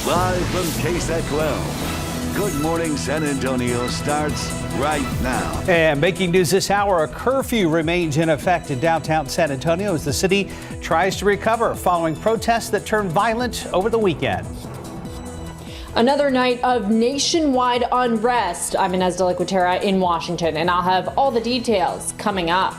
Live from KSAT 12. Good Morning San Antonio starts right now. And making news this hour, a curfew remains in effect in downtown San Antonio as the city tries to recover following protests that turned violent over the weekend. Another night of nationwide unrest. I'm Inez de la Cuetara in Washington, and I'll have all the details coming up.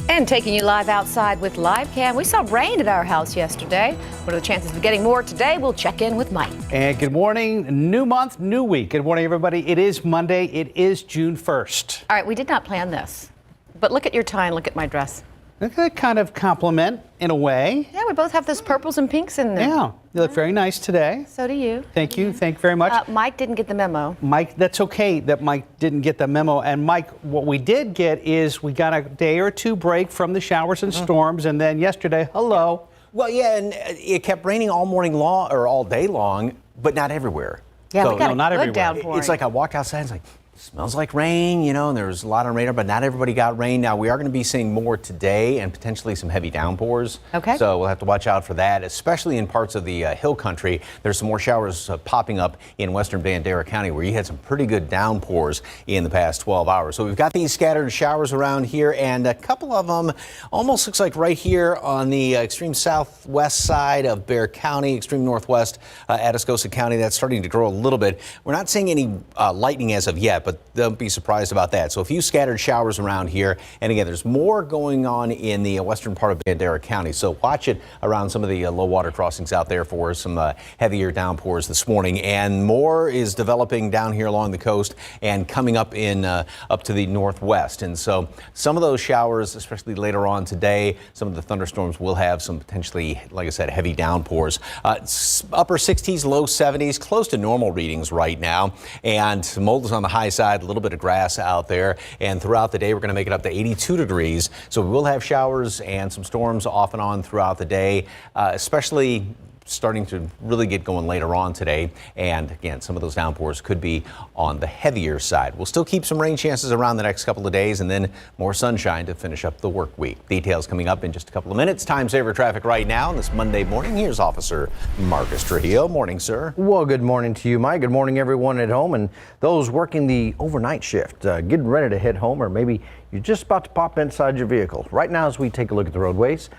And taking you live outside with Live Cam. We saw rain at our house yesterday. What are the chances of getting more today? We'll check in with Mike. And good morning. New month, new week. Good morning, everybody. It is Monday. It is June 1st. All right, we did not plan this, but look at your tie and look at my dress. That kind of compliment in a way. Yeah, we both have those purples and pinks in there. Yeah, you look very nice today. So do you. Thank you. Thank you very much. Mike didn't get the memo. Mike, that's okay that Mike didn't get the memo. And Mike, what we did get is we got a day or two break from the showers and storms. And then yesterday, hello. Well, yeah, and it kept raining all morning long or all day long, but not everywhere. Yeah, so, we got not a good everywhere. downpouring. It's like I walked outside, it's like, smells like rain, you know, and there was a lot of radar, but not everybody got rain. Now, we are going to be seeing more today and potentially some heavy downpours. Okay. So we'll have to watch out for that, especially in parts of the hill country. There's some more showers popping up in western Bandera County where you had some pretty good downpours in the past 12 hours. So we've got these scattered showers around here, and a couple of them almost looks like right here on the extreme southwest side of Bexar County, extreme northwest Atascosa County. That's starting to grow a little bit. We're not seeing any lightning as of yet, but don't be surprised about that. So a few scattered showers around here. And again, there's more going on in the western part of Bandera County. So watch it around some of the low water crossings out there for some heavier downpours this morning. And more is developing down here along the coast and coming up in up to the northwest. And so some of those showers, especially later on today, some of the thunderstorms will have some potentially, like I said, heavy downpours. Upper 60s, low 70s, close to normal readings right now. And mold is on the high side. A little bit of grass out there, and throughout the day we're going to make it up to 82 degrees. So we will have showers and some storms off and on throughout the day, especially starting to really get going later on today. And again, some of those downpours could be on the heavier side. We'll still keep some rain chances around the next couple of days, and then more sunshine to finish up the work week. Details coming up in just a couple of minutes. Time saver traffic right now on this Monday morning. Here's Officer Marcus Trujillo. Morning, sir. Well, good morning to you, Mike. Good morning, everyone at home and those working the overnight shift, getting ready to head home, or maybe you're just about to pop inside your vehicle. Right now, as we take a look at the roadways,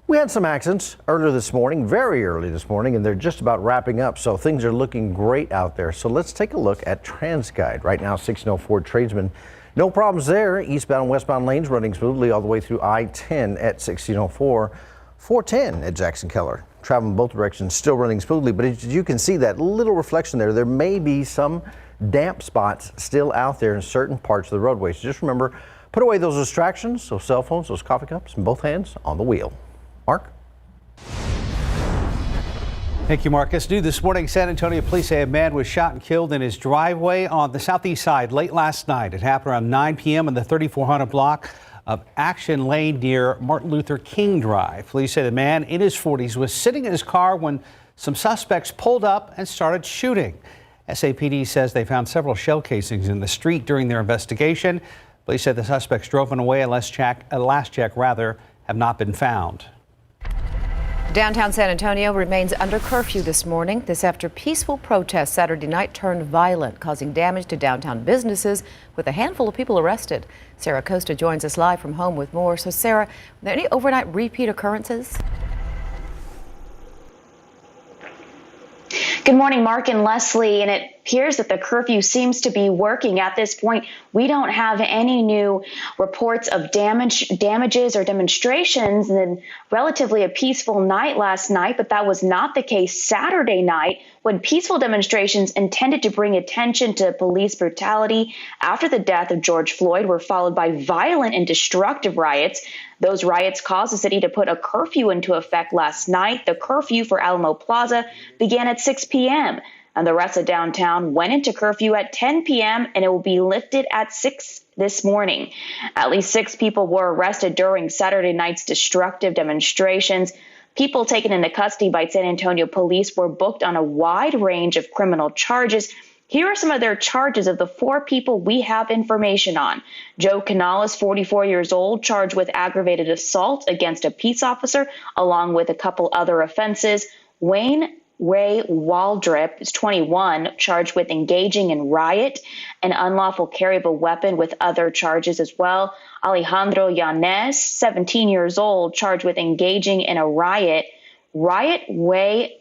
we had some accidents earlier this morning, very early this morning, and they're just about wrapping up, so things are looking great out there. So let's take a look at TransGuide. Right now, 1604 Tradesman, no problems there. Eastbound and westbound lanes running smoothly all the way through I-10 at 1604. 410 at Jackson Keller, traveling both directions, still running smoothly, but as you can see that little reflection there, there may be some damp spots still out there in certain parts of the roadway. So just remember, put away those distractions, those cell phones, those coffee cups, and both hands on the wheel. Mark? Thank you, Marcus. New this morning, San Antonio police say a man was shot and killed in his driveway on the southeast side late last night. It happened around 9 p.m. on the 3400 block of Action Lane near Martin Luther King Drive. Police say the man in his 40s was sitting in his car when some suspects pulled up and started shooting. SAPD says they found several shell casings in the street during their investigation. Police said the suspects drove away and last check have not been found. Downtown San Antonio remains under curfew this morning. This after peaceful protests Saturday night turned violent, causing damage to downtown businesses with a handful of people arrested. Sarah Costa joins us live from home with more. So Sarah, are there any overnight repeat occurrences? Good morning, Mark and Leslie. And it appears that the curfew seems to be working at this point. We don't have any new reports of damages or demonstrations. And then relatively a peaceful night last night, but that was not the case Saturday night when peaceful demonstrations intended to bring attention to police brutality after the death of George Floyd were followed by violent and destructive riots. Those riots caused the city to put a curfew into effect last night. The curfew for Alamo Plaza began at 6 p.m. and the rest of downtown went into curfew at 10 p.m. and it will be lifted at 6 this morning. At least 6 people were arrested during Saturday night's destructive demonstrations. People taken into custody by San Antonio police were booked on a wide range of criminal charges. Here are some of their charges of the 4 people we have information on. Joe Canales, 44 years old, charged with aggravated assault against a peace officer, along with a couple other offenses. Wayne Ray Waldrip is 21, charged with engaging in riot and unlawful carry of a weapon with other charges as well. Alejandro Yanez, 17 years old, charged with engaging in a riot. Ray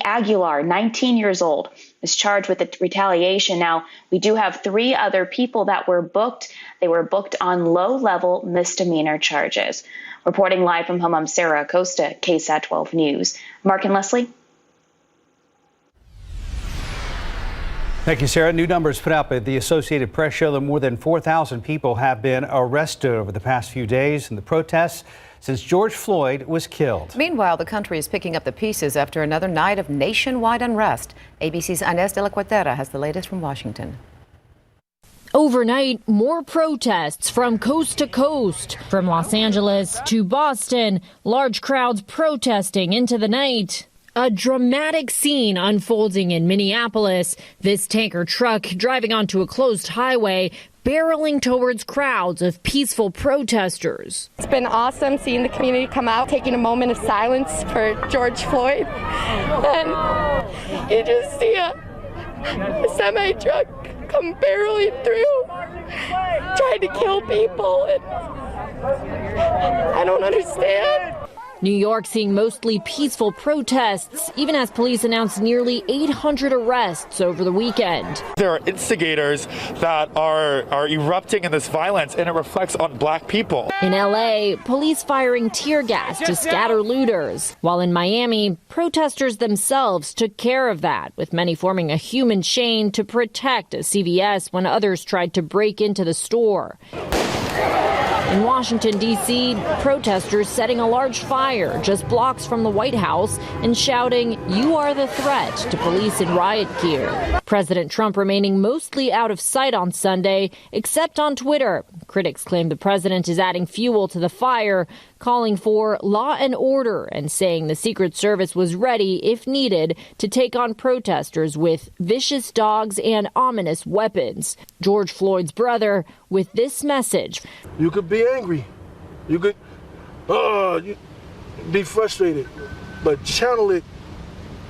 Aguilar, 19 years old, is charged with the retaliation. Now, we do have 3 other people that were booked. They were booked on low-level misdemeanor charges. Reporting live from home, I'm Sarah Acosta, KSAT 12 News. Mark and Leslie. Thank you, Sarah. New numbers put out by the Associated Press show that more than 4,000 people have been arrested over the past few days in the protests since George Floyd was killed. Meanwhile, the country is picking up the pieces after another night of nationwide unrest. ABC's Inés de la Cuartera has the latest from Washington. Overnight, more protests from coast to coast. From Los Angeles to Boston, large crowds protesting into the night. A dramatic scene unfolding in Minneapolis. This tanker truck driving onto a closed highway, barreling towards crowds of peaceful protesters. It's been awesome seeing the community come out, taking a moment of silence for George Floyd. And you just see a semi-truck come barreling through, trying to kill people. And I don't understand. New York seeing mostly peaceful protests, even as police announced nearly 800 arrests over the weekend. There are instigators that are erupting in this violence, and it reflects on black people. In LA, police firing tear gas to scatter looters, while in Miami, protesters themselves took care of that, with many forming a human chain to protect a CVS when others tried to break into the store. In Washington, D.C., protesters setting a large fire just blocks from the White House and shouting, "You are the threat," to police in riot gear. President Trump remaining mostly out of sight on Sunday, except on Twitter. Critics claim the president is adding fuel to the fire, calling for law and order and saying the Secret Service was ready, if needed, to take on protesters with vicious dogs and ominous weapons. George Floyd's brother with this message. You could be angry. You could be frustrated, but channel it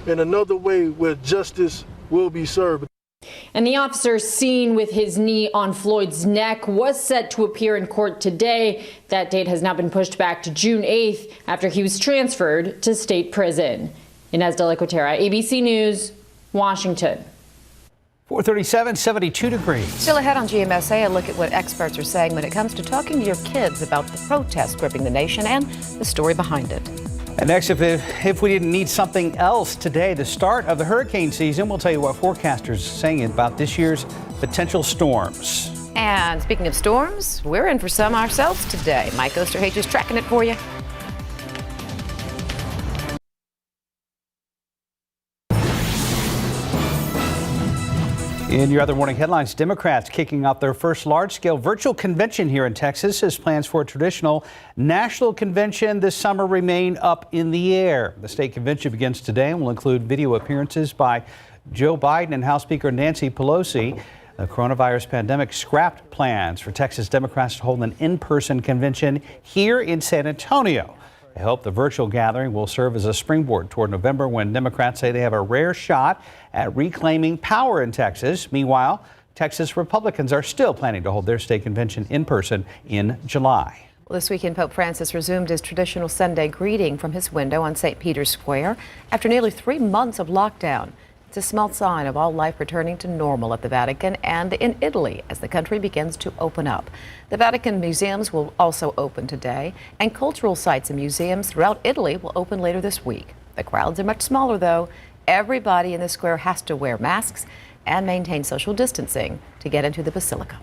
in another way where justice will be served. And the officer seen with his knee on Floyd's neck was set to appear in court today. That date has now been pushed back to June 8th after he was transferred to state prison. Inés de la Cuartera, ABC News, Washington. 437, 72 degrees. Still ahead on GMSA, a look at what experts are saying when it comes to talking to your kids about the protests gripping the nation and the story behind it. And next, if we didn't need something else today, the start of the hurricane season, we'll tell you what forecasters are saying about this year's potential storms. And speaking of storms, we're in for some ourselves today. Mike Osterhage is tracking it for you. In your other morning headlines, Democrats kicking off their first large-scale virtual convention here in Texas as plans for a traditional national convention this summer remain up in the air. The state convention begins today and will include video appearances by Joe Biden and House Speaker Nancy Pelosi. The coronavirus pandemic scrapped plans for Texas Democrats to hold an in-person convention here in San Antonio. They hope the virtual gathering will serve as a springboard toward November, when Democrats say they have a rare shot at reclaiming power in Texas. Meanwhile, Texas Republicans are still planning to hold their state convention in person in July. Well, this weekend, Pope Francis resumed his traditional Sunday greeting from his window on St. Peter's Square after nearly 3 months of lockdown. It's a small sign of all life returning to normal at the Vatican and in Italy as the country begins to open up. The Vatican museums will also open today, and cultural sites and museums throughout Italy will open later this week. The crowds are much smaller, though. Everybody in the square has to wear masks and maintain social distancing to get into the basilica.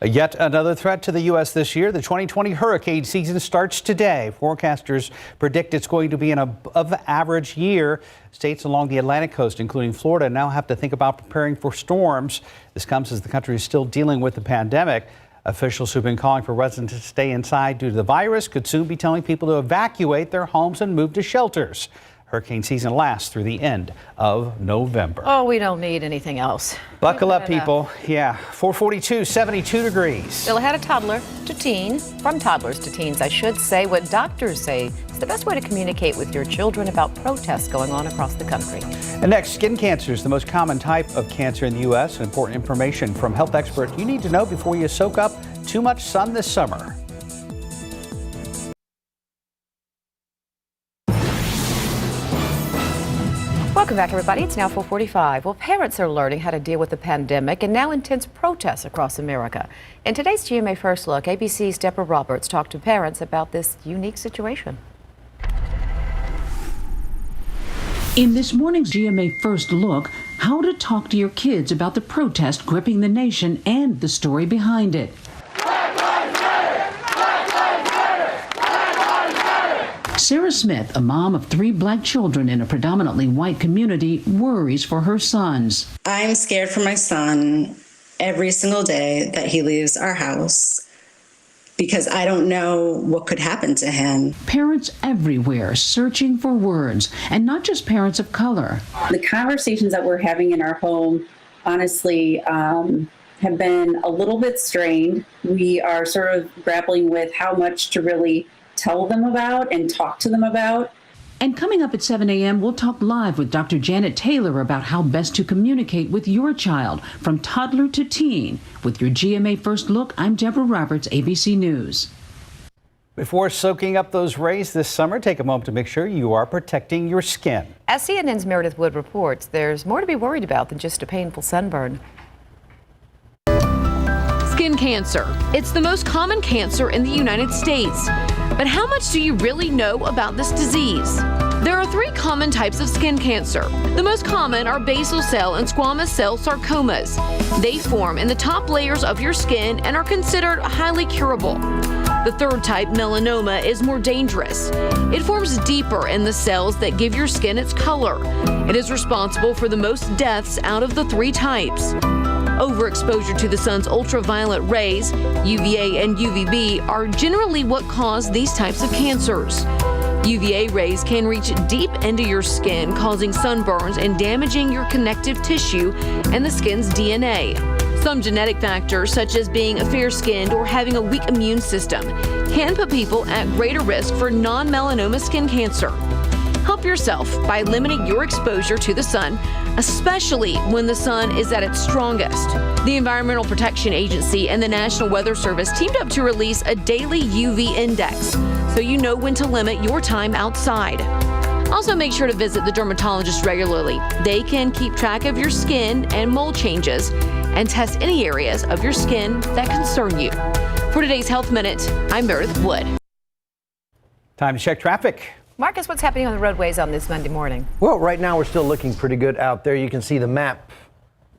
Yet another threat to the U.S. this year. The 2020 hurricane season starts today. Forecasters predict it's going to be an above-average year. States along the Atlantic coast, including Florida, now have to think about preparing for storms. This comes as the country is still dealing with the pandemic. Officials who've been calling for residents to stay inside due to the virus could soon be telling people to evacuate their homes and move to shelters. Hurricane season lasts through the end of November. Oh, we don't need anything else. Buckle up, people. Yeah, 442, 72 degrees. Still ahead of toddler to teen, from toddlers to teens, I should say, what doctors say is the best way to communicate with your children about protests going on across the country. And next, skin cancer is the most common type of cancer in the U.S. Important information from health experts you need to know before you soak up too much sun this summer. Welcome back, everybody. It's now 4:45. Well, parents are learning how to deal with the pandemic and now intense protests across America. In today's GMA First Look, ABC's Deborah Roberts talked to parents about this unique situation. In this morning's GMA First Look, how to talk to your kids about the protest gripping the nation and the story behind it. Sarah Smith, a mom of 3 black children in a predominantly white community, worries for her sons. I'm scared for my son every single day that he leaves our house because I don't know what could happen to him. Parents everywhere searching for words, and not just parents of color. The conversations that we're having in our home, honestly, have been a little bit strained. We are sort of grappling with how much to really tell them about and talk to them about. And coming up at 7 a.m., we'll talk live with Dr. Janet Taylor about how best to communicate with your child from toddler to teen. With your GMA First Look, I'm Deborah Roberts, ABC News. Before soaking up those rays this summer, take a moment to make sure you are protecting your skin. As CNN's Meredith Wood reports, there's more to be worried about than just a painful sunburn. Skin cancer. It's the most common cancer in the United States. But how much do you really know about this disease? There are 3 common types of skin cancer. The most common are basal cell and squamous cell sarcomas. They form in the top layers of your skin and are considered highly curable. The 3rd type, melanoma, is more dangerous. It forms deeper in the cells that give your skin its color. It is responsible for the most deaths out of the 3 types. Overexposure to the sun's ultraviolet rays, UVA and UVB, are generally what cause these types of cancers. UVA rays can reach deep into your skin, causing sunburns and damaging your connective tissue and the skin's DNA. Some genetic factors, such as being fair-skinned or having a weak immune system, can put people at greater risk for non-melanoma skin cancer. Help yourself by limiting your exposure to the sun, especially when the sun is at its strongest. The Environmental Protection Agency and the National Weather Service teamed up to release a daily UV index, so you know when to limit your time outside. Also, make sure to visit the dermatologist regularly. They can keep track of your skin and mold changes and test any areas of your skin that concern you. For today's Health Minute, I'm Meredith Wood. Time to check traffic. Marcus, what's happening on the roadways on this Monday morning? Well, right now we're still looking pretty good out there. You can see the map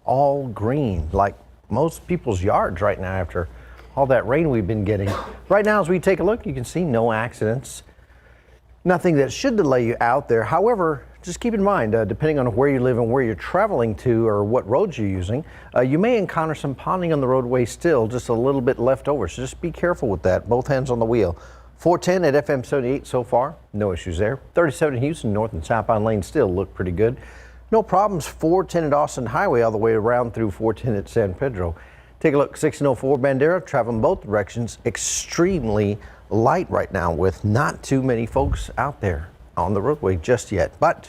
all green, like most people's yards right now after all that rain we've been getting. Right now, as we take a look, you can see no accidents. Nothing that should delay you out there. However, just keep in mind, depending on where you live and where you're traveling to or what roads you're using, you may encounter some ponding on the roadway still, just a little bit left over. So just be careful with that. Both hands on the wheel. 410 at FM 78 so far, no issues there. 37 in Houston, north and southbound lanes still look pretty good. No problems, 410 at Austin Highway all the way around through 410 at San Pedro. Take a look, 1604 Bandera, traveling both directions, extremely light right now with not too many folks out there on the roadway just yet, but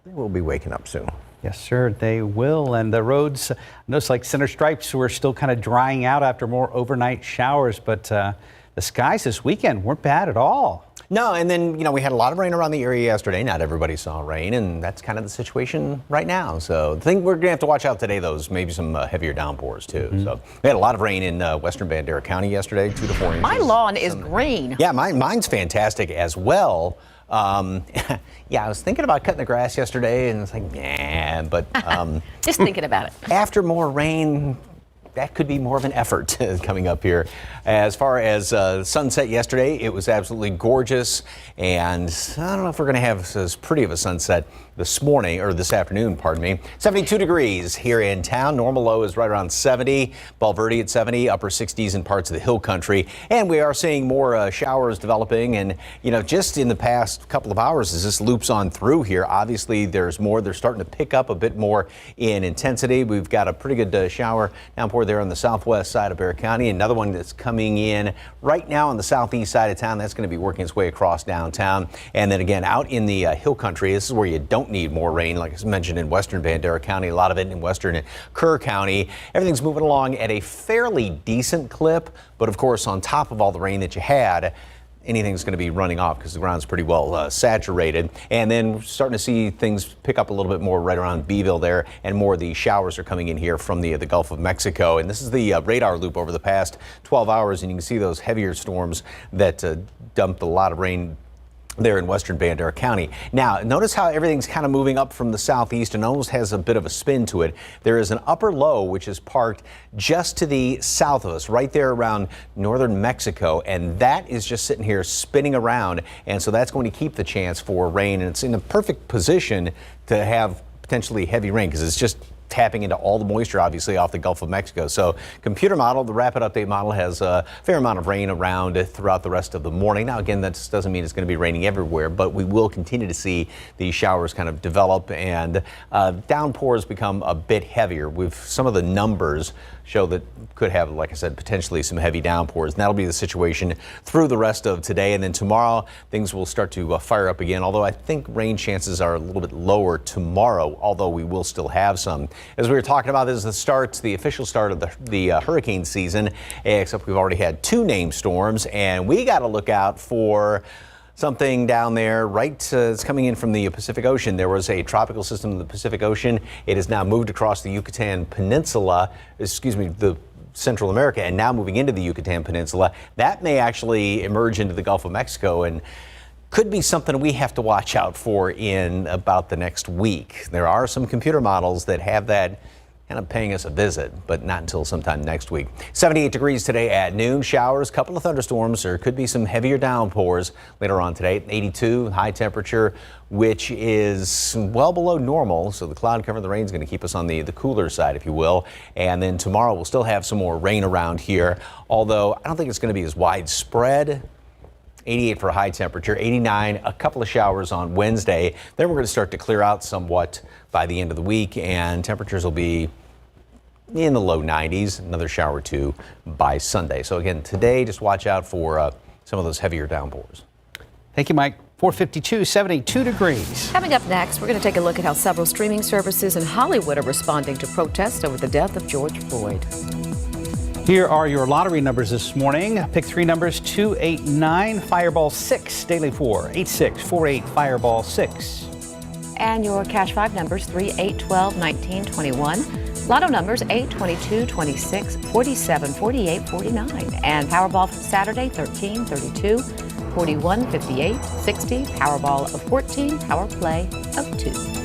they will be waking up soon. Yes, sir, they will. And the roads, I know it's like center stripes were still kind of drying out after more overnight showers, but the skies this weekend weren't bad at all. No, and then, we had a lot of rain around the area yesterday. Not everybody saw rain, and that's kind of the situation right now. So I think we're going to have to watch out today, maybe some heavier downpours, too. Mm-hmm. So we had a lot of rain in western Bandera County yesterday, 2 to 4 inches. My lawn is green. Yeah, mine's fantastic as well. Yeah, I was thinking about cutting the grass yesterday, and it's like, nah, but... Just thinking about it. After more rain, that could be more of an effort coming up here. As far as sunset yesterday, it was absolutely gorgeous. And I don't know if we're going to have as pretty of a sunset this morning, or this afternoon, pardon me. 72 degrees here in town. Normal low is right around 70. Valverde at 70, upper 60s in parts of the hill country. And we are seeing more showers developing. And, you know, just in the past couple of hours as this loops on through here, obviously there's more. They're starting to pick up a bit more in intensity. We've got a pretty good shower downpour there on the southwest side of Bexar County. Another one that's coming in right now on the southeast side of town. That's going to be working its way across downtown. And then again, out in the hill country, this is where you don't need more rain, like I mentioned, in western Bandera County, a lot of it in western Kerr County. Everything's moving along at a fairly decent clip, but of course, on top of all the rain that you had, anything's going to be running off because the ground's pretty well saturated. And then we're starting to see things pick up a little bit more right around Beeville there, and more of the showers are coming in here from the Gulf of Mexico. And this is the radar loop over the past 12 hours, and you can see those heavier storms that dumped a lot of rain there in western Bandera County. Now, notice how everything's kind of moving up from the southeast and almost has a bit of a spin to it. There is an upper low which is parked just to the south of us, right there around northern Mexico, and that is just sitting here spinning around, and so that's going to keep the chance for rain, and it's in a perfect position to have potentially heavy rain because it's just tapping into all the moisture, obviously, off the Gulf of Mexico. So computer model, the rapid update model, has a fair amount of rain around throughout the rest of the morning. Now, again, that doesn't mean it's going to be raining everywhere, but we will continue to see these showers kind of develop and downpours become a bit heavier. Some of the numbers show that could have, like I said, potentially some heavy downpours. And that'll be the situation through the rest of today. And then tomorrow, things will start to fire up again, although I think rain chances are a little bit lower tomorrow, although we will still have some. As we were talking about, this is the official start of the hurricane season, except we've already had 2 named storms, and we got to look out for something down there, right? It's coming in from the Pacific Ocean. There was a tropical system in the Pacific Ocean. It has now moved across the Yucatan Peninsula, the Central America, and now moving into the Yucatan Peninsula. That may actually emerge into the Gulf of Mexico and could be something we have to watch out for in about the next week. There are some computer models that have that kind of paying us a visit, but not until sometime next week. 78 degrees today at noon. Showers, couple of thunderstorms. There could be some heavier downpours later on today. 82 high temperature, which is well below normal. So the cloud cover, the rain is going to keep us on the cooler side, if you will. And then tomorrow we'll still have some more rain around here, although I don't think it's going to be as widespread. 88 for a high temperature, 89, a couple of showers on Wednesday. Then we're going to start to clear out somewhat by the end of the week, and temperatures will be in the low 90s, another shower or 2 by Sunday. So again, today, just watch out for some of those heavier downpours. Thank you, Mike. 452, 72 degrees. Coming up next, we're going to take a look at how several streaming services in Hollywood are responding to protests over the death of George Floyd. Here are your lottery numbers this morning. Pick 3 numbers, 289, Fireball 6, Daily 4, 8648, Fireball 6. And your Cash 5 numbers, 3, 8, 12, 19, 21. Lotto numbers, 8, 22, 26, 47, 48, 49. And Powerball from Saturday, 13, 32, 41, 58, 60. Powerball of 14, Power Play of 2.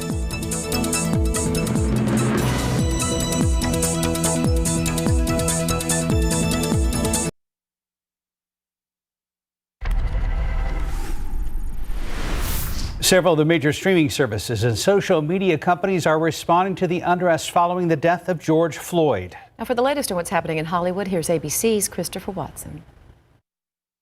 Several of the major streaming services and social media companies are responding to the unrest following the death of George Floyd. Now, for the latest on what's happening in Hollywood, here's ABC's Christopher Watson.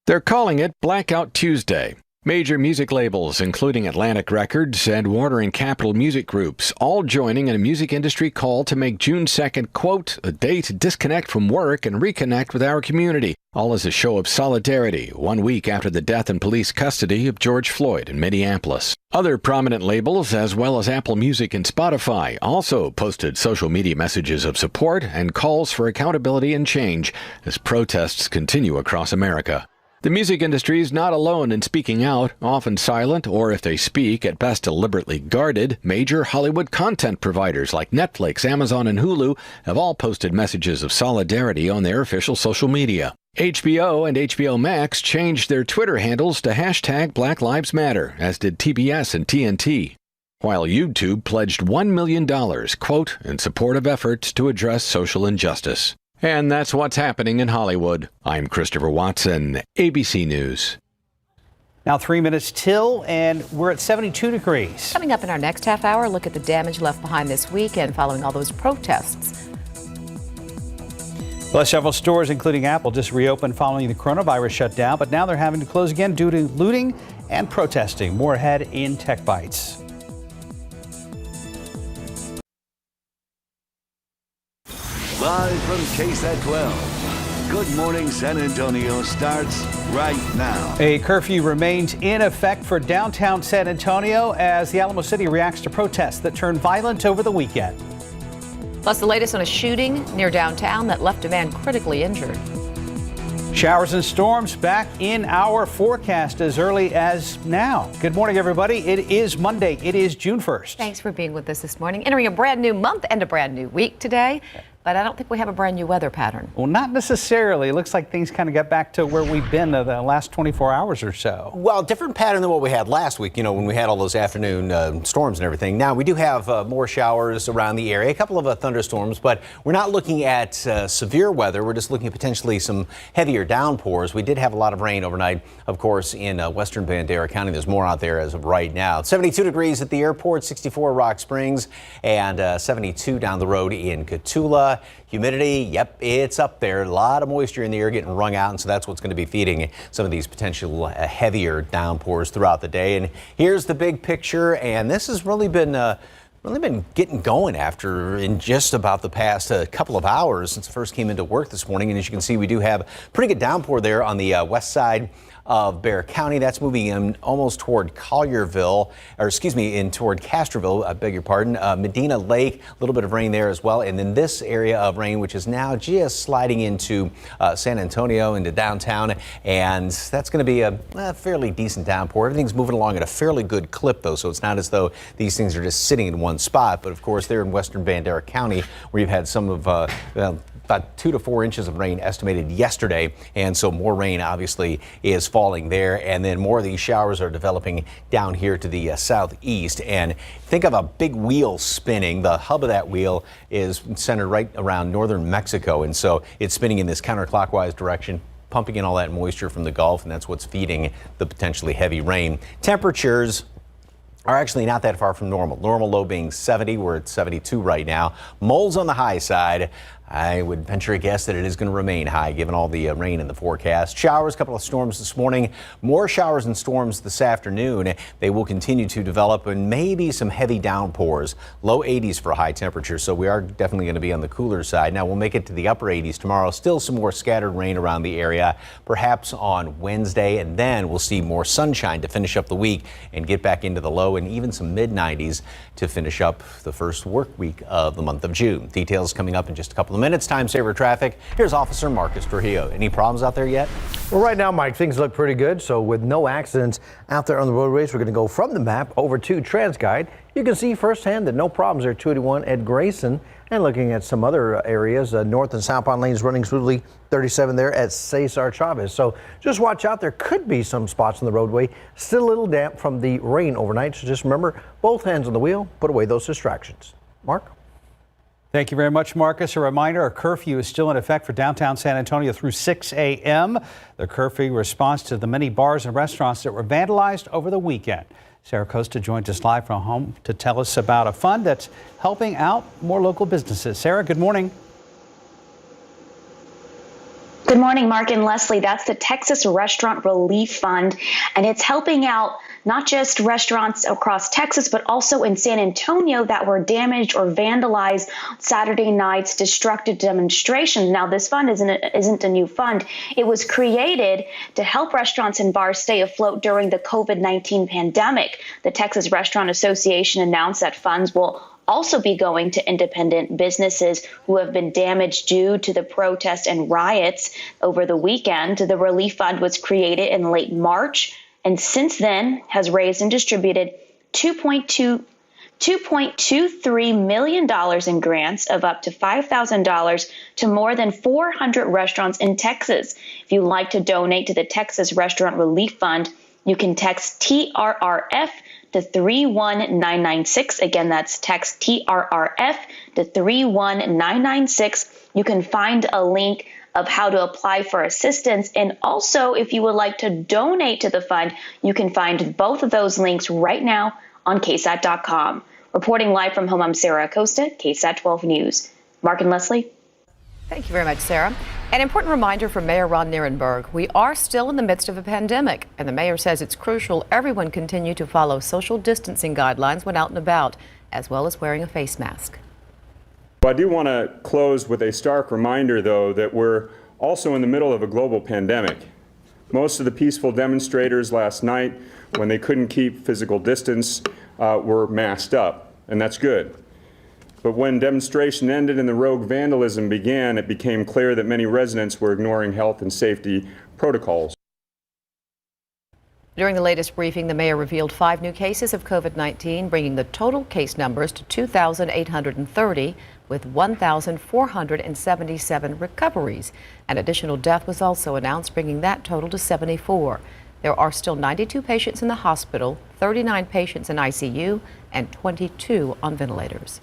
They're calling it Blackout Tuesday. Major music labels, including Atlantic Records and Warner and Capitol Music Groups, all joining in a music industry call to make June 2nd, quote, a day to disconnect from work and reconnect with our community, all as a show of solidarity 1 week after the death in police custody of George Floyd in Minneapolis. Other prominent labels, as well as Apple Music and Spotify, also posted social media messages of support and calls for accountability and change as protests continue across America. The music industry is not alone in speaking out, often silent, or if they speak, at best deliberately guarded. Major Hollywood content providers like Netflix, Amazon, and Hulu have all posted messages of solidarity on their official social media. HBO and HBO Max changed their Twitter handles to hashtag Black Lives Matter, as did TBS and TNT. While YouTube pledged $1 million, quote, in support of efforts to address social injustice. And that's what's happening in Hollywood. I'm Christopher Watson, ABC News. Now 3 minutes till, and we're at 72 degrees. Coming up in our next half hour, look at the damage left behind this weekend following all those protests. Well, several stores, including Apple, just reopened following the coronavirus shutdown, but now they're having to close again due to looting and protesting. More ahead in Tech Bites. Live from KSAT 12. Good Morning San Antonio starts right now. A curfew remains in effect for downtown San Antonio as the Alamo City reacts to protests that turned violent over the weekend. Plus, the latest on a shooting near downtown that left a man critically injured. Showers and storms back in our forecast as early as now. Good morning, everybody. It is Monday. It is June 1st. Thanks for being with us this morning. Entering a brand new month and a brand new week today. But I don't think we have a brand new weather pattern. Well, not necessarily. It looks like things kind of got back to where we've been the last 24 hours or so. Well, different pattern than what we had last week, when we had all those afternoon storms and everything. Now, we do have more showers around the area, a couple of thunderstorms, but we're not looking at severe weather. We're just looking at potentially some heavier downpours. We did have a lot of rain overnight, of course, in western Bandera County. There's more out there as of right now. 72 degrees at the airport, 64 Rock Springs, and 72 down the road in Cotulla. Humidity, yep, it's up there. A lot of moisture in the air getting wrung out, and so that's what's going to be feeding some of these potential heavier downpours throughout the day. And here's the big picture, and this has really been getting going after in just about the past couple of hours since I first came into work this morning. And as you can see, we do have a pretty good downpour there on the west side of Bexar County. That's moving in almost toward Collierville, toward Castroville, I beg your pardon. Medina Lake, a little bit of rain there as well. And then this area of rain, which is now just sliding into San Antonio, into downtown. And that's going to be a fairly decent downpour. Everything's moving along at a fairly good clip, though, so it's not as though these things are just sitting in one spot. But of course, they're in western Bandera County, where you've had some of about 2 to 4 inches of rain estimated yesterday, and so more rain obviously is falling there, and then more of these showers are developing down here to the southeast. And think of a big wheel spinning. The hub of that wheel is centered right around northern Mexico, and so it's spinning in this counterclockwise direction, pumping in all that moisture from the Gulf, and that's what's feeding the potentially heavy rain. Temperatures are actually not that far from normal. Normal low being 70. We're at 72 right now. Moles on the high side. I would venture a guess that it is going to remain high given all the rain in the forecast. Showers, a couple of storms this morning. More showers and storms this afternoon. They will continue to develop, and maybe some heavy downpours. Low 80s for high temperatures, so we are definitely going to be on the cooler side. Now we'll make it to the upper 80s tomorrow. Still some more scattered rain around the area, perhaps on Wednesday, and then we'll see more sunshine to finish up the week and get back into the low and even some mid 90s to finish up the first work week of the month of June. Details coming up in just a couple of minutes. Time saver traffic. Here's Officer Marcus Trujillo. Any problems out there yet? Well, right now, Mike, things look pretty good. So with no accidents out there on the roadways, we're going to go from the map over to TransGuide. You can see firsthand that no problems there. 281 at Grayson, and looking at some other areas, north and southbound lanes running smoothly. 37 there at Cesar Chavez. So just watch out. There could be some spots on the roadway still a little damp from the rain overnight. So just remember, both hands on the wheel. Put away those distractions. Mark? Thank you very much, Marcus. A reminder, a curfew is still in effect for downtown San Antonio through 6 a.m. The curfew responds to the many bars and restaurants that were vandalized over the weekend. Sarah Costa joins us live from home to tell us about a fund that's helping out more local businesses. Sarah, good morning. Good morning, Mark and Leslie. That's the Texas Restaurant Relief Fund, and it's helping out not just restaurants across Texas, but also in San Antonio that were damaged or vandalized Saturday night's destructive demonstrations. Now, this fund isn't a new fund. It was created to help restaurants and bars stay afloat during the COVID-19 pandemic. The Texas Restaurant Association announced that funds will also be going to independent businesses who have been damaged due to the protests and riots over the weekend. The relief fund was created in late March, and since then has raised and distributed $2.23 million in grants of up to $5,000 to more than 400 restaurants in Texas. If you'd like to donate to the Texas Restaurant Relief Fund, you can text TRRF to 31996. Again, that's text TRRF to 31996. You can find a link of how to apply for assistance. And also, if you would like to donate to the fund, you can find both of those links right now on KSAT.com. Reporting live from home, I'm Sarah Acosta, KSAT 12 News. Mark and Leslie. Thank you very much, Sarah. An important reminder from Mayor Ron Nierenberg. We are still in the midst of a pandemic, and the mayor says it's crucial everyone continue to follow social distancing guidelines when out and about, as well as wearing a face mask. I do want to close with a stark reminder, though, that we're also in the middle of a global pandemic. Most of the peaceful demonstrators last night, when they couldn't keep physical distance, were masked up, and that's good. But when demonstration ended and the rogue vandalism began, it became clear that many residents were ignoring health and safety protocols. During the latest briefing, the mayor revealed 5 new cases of COVID-19, bringing the total case numbers to 2,830, with 1,477 recoveries. An additional death was also announced, bringing that total to 74. There are still 92 patients in the hospital, 39 patients in ICU, and 22 on ventilators.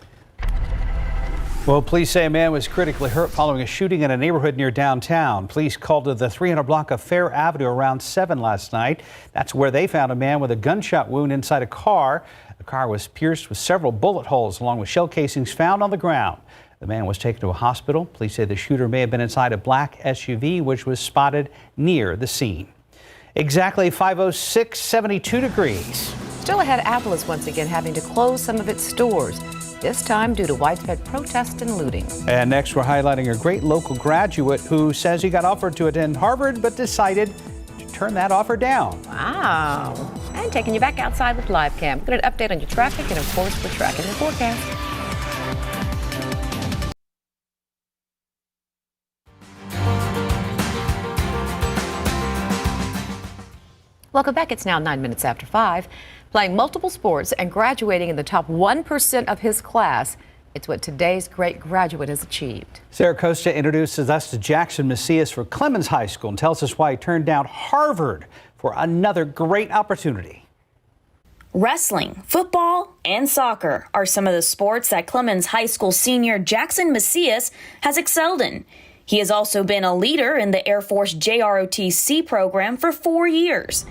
Well, police say a man was critically hurt following a shooting in a neighborhood near downtown. Police called to the 300 block of Fair Avenue around 7 last night. That's where they found a man with a gunshot wound inside a car. The car was pierced with several bullet holes along with shell casings found on the ground. The man was taken to a hospital. Police say the shooter may have been inside a black SUV, which was spotted near the scene. Exactly 5:06, 72 degrees. Still ahead, Apple is once again having to close some of its stores, this time due to widespread protest and looting. And next, we're highlighting a great local graduate who says he got offered to attend Harvard but decided to turn that offer down. Wow. And taking you back outside with live cam. Get an update on your traffic, and of course, we're tracking the forecast. Welcome back. It's now 9 minutes after 5. Playing multiple sports and graduating in the top 1% of his class. It's what today's great graduate has achieved. Sarah Costa introduces us to Jackson Macias for Clemens High School and tells us why he turned down Harvard for another great opportunity. Wrestling, football, and soccer are some of the sports that Clemens High School senior Jackson Macias has excelled in. He has also been a leader in the Air Force JROTC program for 4 years.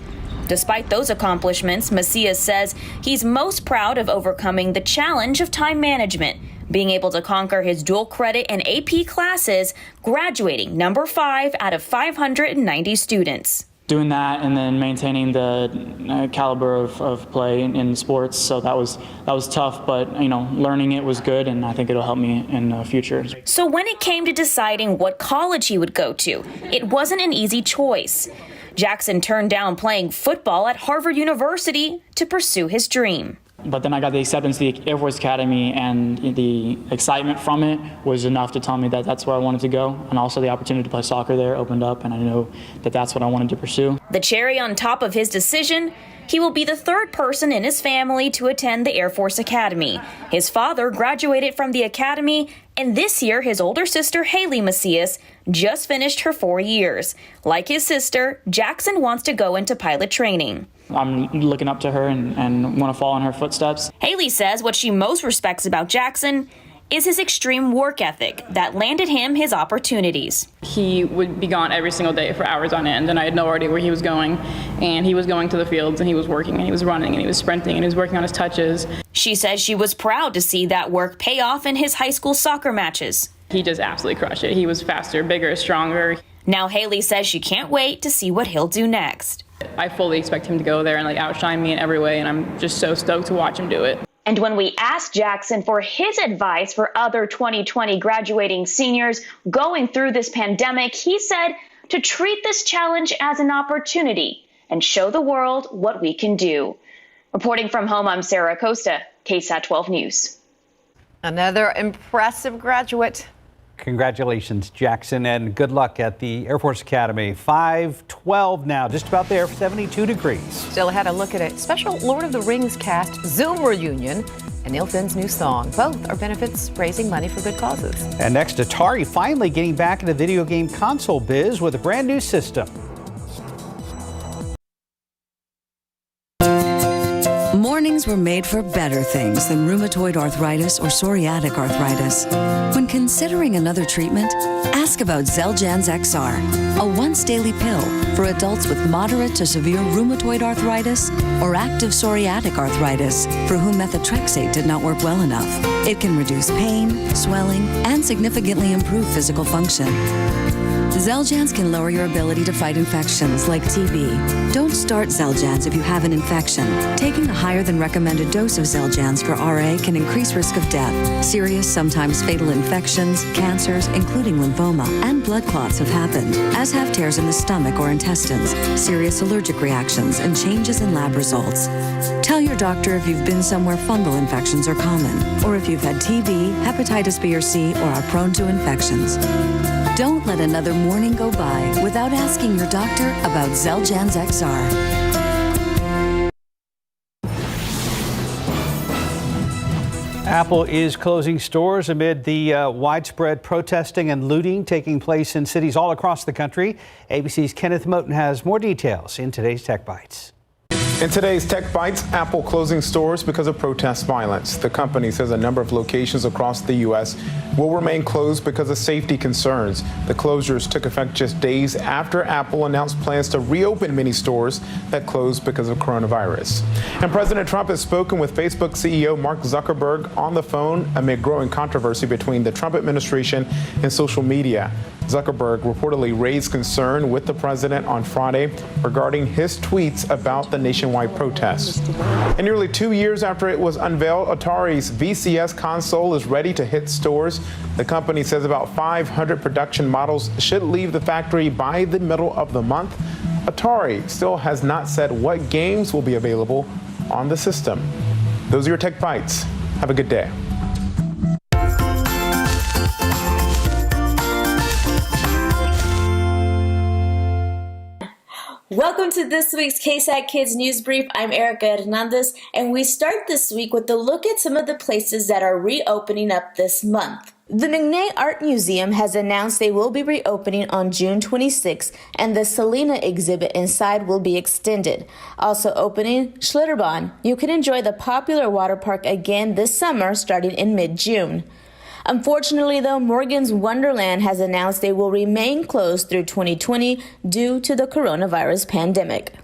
Despite those accomplishments, Macias says he's most proud of overcoming the challenge of time management, being able to conquer his dual credit and AP classes, graduating number 5 out of 590 students. Doing that and then maintaining the caliber of play in sports, so that was tough, but learning it was good, and I think it'll help me in the future. So when it came to deciding what college he would go to, it wasn't an easy choice. Jackson turned down playing football at Harvard University to pursue his dream. But then I got the acceptance to the Air Force Academy, and the excitement from it was enough to tell me that that's where I wanted to go. And also the opportunity to play soccer there opened up, and I know that that's what I wanted to pursue. The cherry on top of his decision, he will be the third person in his family to attend the Air Force Academy. His father graduated from the academy, and this year his older sister Haley Macias just finished her 4 years. Like his sister, Jackson wants to go into pilot training. I'm looking up to her and want to follow in her footsteps. Haley says what she most respects about Jackson is his extreme work ethic that landed him his opportunities. He would be gone every single day for hours on end, and I had no idea where he was going. And he was going to the fields, and he was working, and he was running, and he was sprinting, and he was working on his touches. She says she was proud to see that work pay off in his high school soccer matches. He just absolutely crushed it. He was faster, bigger, stronger. Now Haley says she can't wait to see what he'll do next. I fully expect him to go there and outshine me in every way, and I'm just so stoked to watch him do it. And when we asked Jackson for his advice for other 2020 graduating seniors going through this pandemic, he said to treat this challenge as an opportunity and show the world what we can do. Reporting from home, I'm Sarah Acosta, KSAT 12 News. Another impressive graduate. Congratulations, Jackson, and good luck at the Air Force Academy. 5:12 now, just about there, 72 degrees. Still had a look at a special Lord of the Rings cast Zoom reunion and Neil Finn's new song. Both are benefits raising money for good causes. And next, Atari finally getting back into video game console biz with a brand new system. Mornings were made for better things than rheumatoid arthritis or psoriatic arthritis. When considering another treatment, ask about Xeljanz XR, a once-daily pill for adults with moderate to severe rheumatoid arthritis or active psoriatic arthritis for whom methotrexate did not work well enough. It can reduce pain, swelling, and significantly improve physical function. Xeljanz can lower your ability to fight infections like TB. Don't start Xeljanz if you have an infection. Taking a higher than recommended dose of Xeljanz for RA can increase risk of death. Serious, sometimes fatal infections, cancers, including lymphoma, and blood clots have happened, as have tears in the stomach or intestines, serious allergic reactions, and changes in lab results. Tell your doctor if you've been somewhere fungal infections are common, or if you've had TB, hepatitis B or C, or are prone to infections. Don't let another morning go by without asking your doctor about Xeljanz XR. Apple is closing stores amid the widespread protesting and looting taking place in cities all across the country. ABC's Kenneth Moten has more details in today's Tech Bites. In today's Tech Bites, Apple closing stores because of protest violence. The company says a number of locations across the U.S. will remain closed because of safety concerns. The closures took effect just days after Apple announced plans to reopen many stores that closed because of coronavirus. And President Trump has spoken with Facebook CEO Mark Zuckerberg on the phone amid growing controversy between the Trump administration and social media. Zuckerberg reportedly raised concern with the president on Friday regarding his tweets about the nationwide protests. And nearly 2 years after it was unveiled, Atari's VCS console is ready to hit stores. The company says about 500 production models should leave the factory by the middle of the month. Atari still has not said what games will be available on the system. Those are your Tech Bites. Have a good day. Welcome to this week's KSAT Kids News Brief. I'm Erica Hernandez, and we start this week with a look at some of the places that are reopening up this month. The McNay Art Museum has announced they will be reopening on June 26, and the Selena exhibit inside will be extended. Also opening, Schlitterbahn. You can enjoy the popular water park again this summer starting in mid-June. Unfortunately, though, Morgan's Wonderland has announced they will remain closed through 2020 due to the coronavirus pandemic.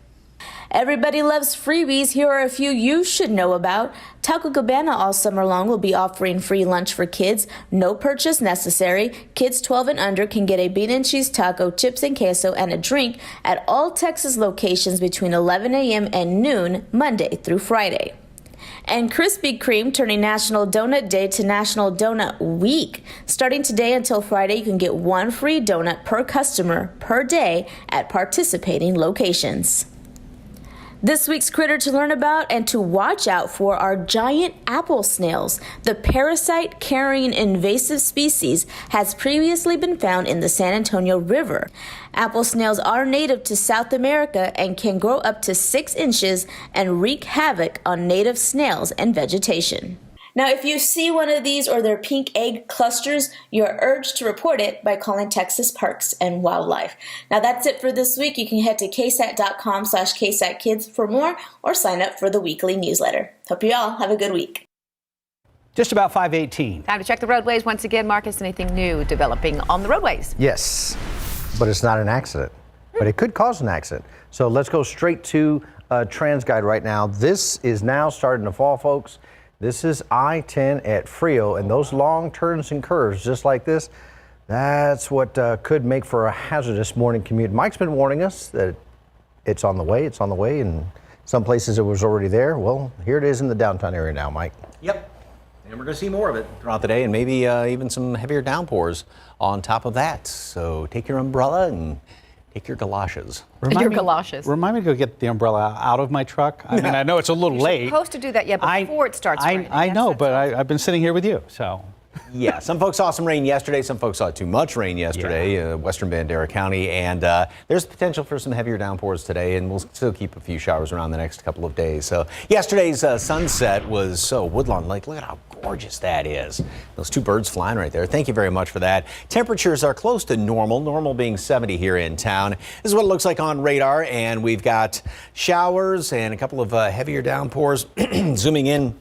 Everybody loves freebies. Here are a few you should know about. Taco Cabana all summer long will be offering free lunch for kids. No purchase necessary. Kids 12 and under can get a bean and cheese taco, chips and queso, and a drink at all Texas locations between 11 a.m. and noon, Monday through Friday. And Krispy Kreme turning National Donut Day to National Donut Week. Starting today until Friday, you can get one free donut per customer per day at participating locations. This week's critter to learn about and to watch out for are giant apple snails. The parasite-carrying invasive species has previously been found in the San Antonio River. Apple snails are native to South America and can grow up to 6 inches and wreak havoc on native snails and vegetation. Now, if you see one of these or their pink egg clusters, you're urged to report it by calling Texas Parks and Wildlife. Now, that's it for this week. You can head to ksat.com/ksatkids for more or sign up for the weekly newsletter. Hope you all have a good week. Just about 5:18. Time to check the roadways once again. Marcus, anything new developing on the roadways? Yes, but it's not an accident, but it could cause an accident. So let's go straight to TransGuide right now. This is now starting to fall, folks. This is I-10 at Frio, and those long turns and curves just like this, that's what could make for a hazardous morning commute. Mike's been warning us that it's on the way, and some places it was already there. Well, here it is in the downtown area now, Mike. Yep, and we're going to see more of it throughout the day, and maybe even some heavier downpours on top of that. So take your umbrella and take your galoshes. Remind me to go get the umbrella out of my truck. I mean, I know it's a little late. You're supposed to do that before it starts raining. I know, but I've been sitting here with you, so. Yeah, some folks saw some rain yesterday. Some folks saw too much rain yesterday, western Bandera County. And there's potential for some heavier downpours today, and we'll still keep a few showers around the next couple of days. So yesterday's sunset was so Woodlawn Lake. Look at how gorgeous that is. Those two birds flying right there. Thank you very much for that. Temperatures are close to normal being 70 here in town. This is what it looks like on radar, and we've got showers and a couple of heavier downpours. Zooming in,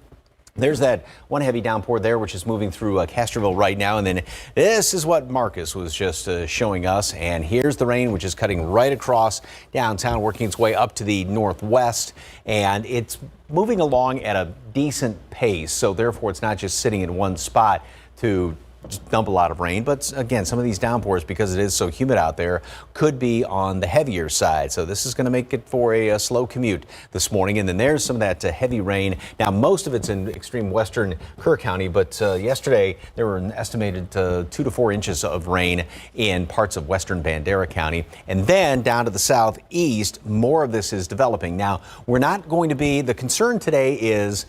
there's that one heavy downpour there, which is moving through Castroville right now. And then this is what Marcus was just showing us. And here's the rain, which is cutting right across downtown, working its way up to the northwest. And it's moving along at a decent pace. So therefore, it's not just sitting in one spot to just dump a lot of rain. But again, some of these downpours, because it is so humid out there, could be on the heavier side. So this is going to make it for a slow commute this morning. And then there's some of that heavy rain. Now, most of it's in extreme western Kerr County, but yesterday there were an estimated 2 to 4 inches of rain in parts of western Bandera County. And then down to the southeast, more of this is developing. Now, we're not going to be, the concern today is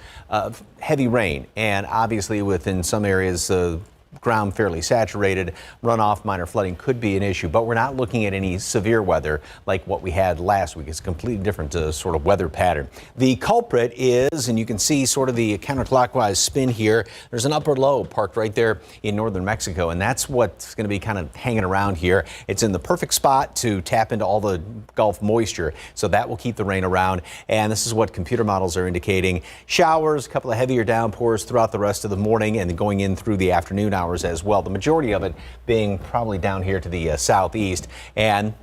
heavy rain. And obviously within some areas, ground fairly saturated, runoff, minor flooding could be an issue, but we're not looking at any severe weather like what we had last week. It's a completely different sort of weather pattern. The culprit is, and you can see sort of the counterclockwise spin here, there's an upper low parked right there in northern Mexico, and that's what's going to be kind of hanging around here. It's in the perfect spot to tap into all the Gulf moisture, so that will keep the rain around, and this is what computer models are indicating. Showers, a couple of heavier downpours throughout the rest of the morning and going in through the afternoon hours as well. The majority of it being probably down here to the southeast and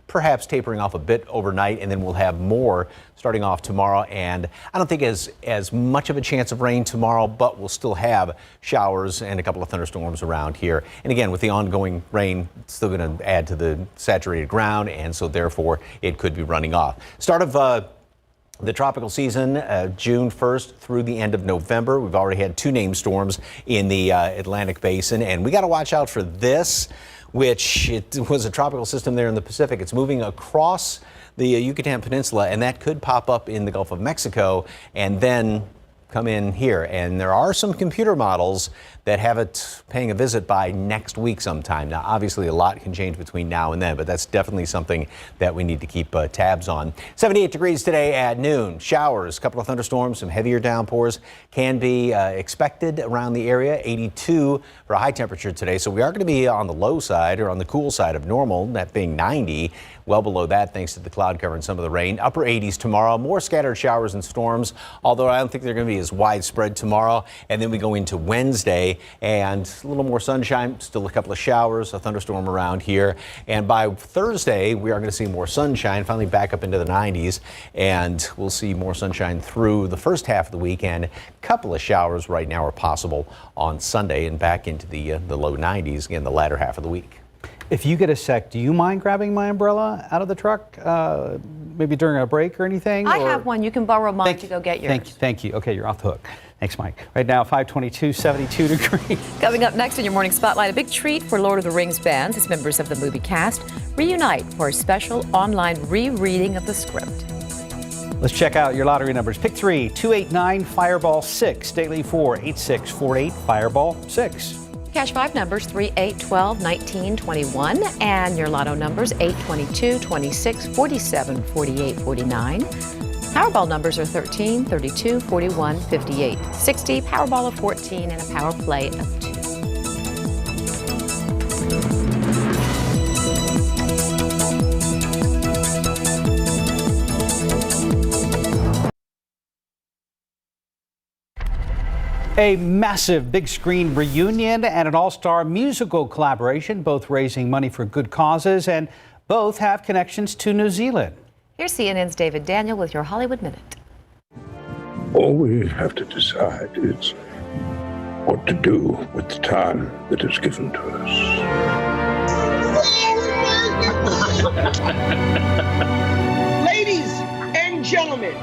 perhaps tapering off a bit overnight, and then we'll have more starting off tomorrow. And I don't think as much of a chance of rain tomorrow, but we'll still have showers and a couple of thunderstorms around here. And again, with the ongoing rain, it's still going to add to the saturated ground, and so therefore it could be running off. Start of the tropical season, June 1st through the end of November. We've already had 2 named storms in the Atlantic Basin, and we got to watch out for this, which it was a tropical system there in the Pacific. It's moving across the Yucatan Peninsula, and that could pop up in the Gulf of Mexico and then come in here. And there are some computer models that have it paying a visit by next week sometime. Now, obviously, a lot can change between now and then, but that's definitely something that we need to keep tabs on. 78 degrees today at noon. Showers, a couple of thunderstorms, some heavier downpours can be expected around the area. 82 for a high temperature today. So we are going to be on the low side or on the cool side of normal, that being 90. Well below that, thanks to the cloud cover and some of the rain. Upper 80s tomorrow. More scattered showers and storms, although I don't think they're going to be as widespread tomorrow. And then we go into Wednesday and a little more sunshine, still a couple of showers, a thunderstorm around here. And by Thursday, we are going to see more sunshine, finally back up into the 90s. And we'll see more sunshine through the first half of the week, and a couple of showers right now are possible on Sunday and back into the low 90s again the latter half of the week. If you get a sec, do you mind grabbing my umbrella out of the truck, maybe during a break or anything? I have one. You can borrow mine to go get yours. Thank you. Okay, you're off the hook. Thanks, Mike. Right now, 522, 72 degrees. Coming up next in your morning spotlight, a big treat for Lord of the Rings fans as members of the movie cast reunite for a special online rereading of the script. Let's check out your lottery numbers. Pick 3, 289, Fireball 6. Daily 4, 8648, Fireball 6. Cash 5 numbers 3, 8, 12, 19, 21, and your lotto numbers 8, 22, 26, 47, 48, 49. Powerball numbers are 13, 32, 41, 58, 60, Powerball of 14, and a Power Play of 2. A massive big screen reunion and an all-star musical collaboration, both raising money for good causes, and both have connections to New Zealand. Here's CNN's David Daniel with your Hollywood Minute. All we have to decide is what to do with the time that is given to us. Ladies and gentlemen,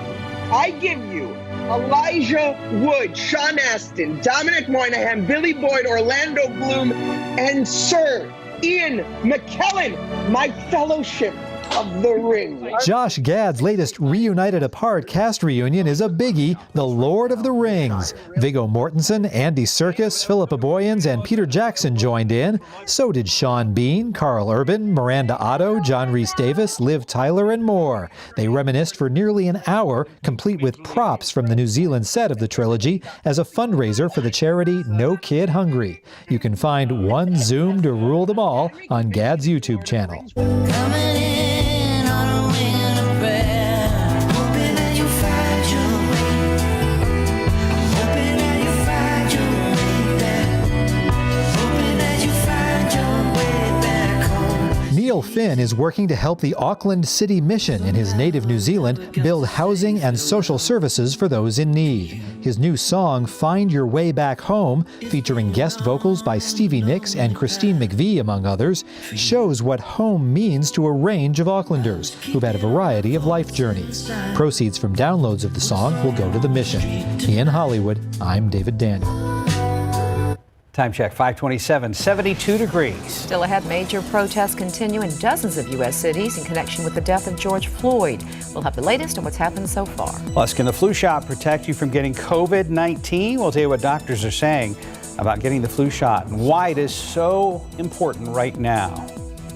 I give you Elijah Wood, Sean Astin, Dominic Moynihan, Billy Boyd, Orlando Bloom, and Sir Ian McKellen, my fellowship of the Rings. Josh Gad's latest Reunited Apart cast reunion is a biggie, The Lord of the Rings. Viggo Mortensen, Andy Serkis, Philippa Boyens, and Peter Jackson joined in. So did Sean Bean, Carl Urban, Miranda Otto, John Rhys-Davis, Liv Tyler, and more. They reminisced for nearly an hour, complete with props from the New Zealand set of the trilogy, as a fundraiser for the charity No Kid Hungry. You can find one Zoom to rule them all on Gad's YouTube channel. Neil Finn is working to help the Auckland City Mission in his native New Zealand build housing and social services for those in need. His new song, Find Your Way Back Home, featuring guest vocals by Stevie Nicks and Christine McVie, among others, shows what home means to a range of Aucklanders who've had a variety of life journeys. Proceeds from downloads of the song will go to the mission. In Hollywood, I'm David Daniel. Time check, 5:27, 72 degrees. Still ahead, major protests continue in dozens of U.S. cities in connection with the death of George Floyd. We'll have the latest on what's happened so far. Plus, can the flu shot protect you from getting COVID-19? We'll tell you what doctors are saying about getting the flu shot and why it is so important right now.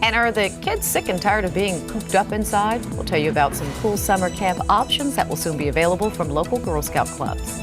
And are the kids sick and tired of being cooped up inside? We'll tell you about some cool summer camp options that will soon be available from local Girl Scout clubs.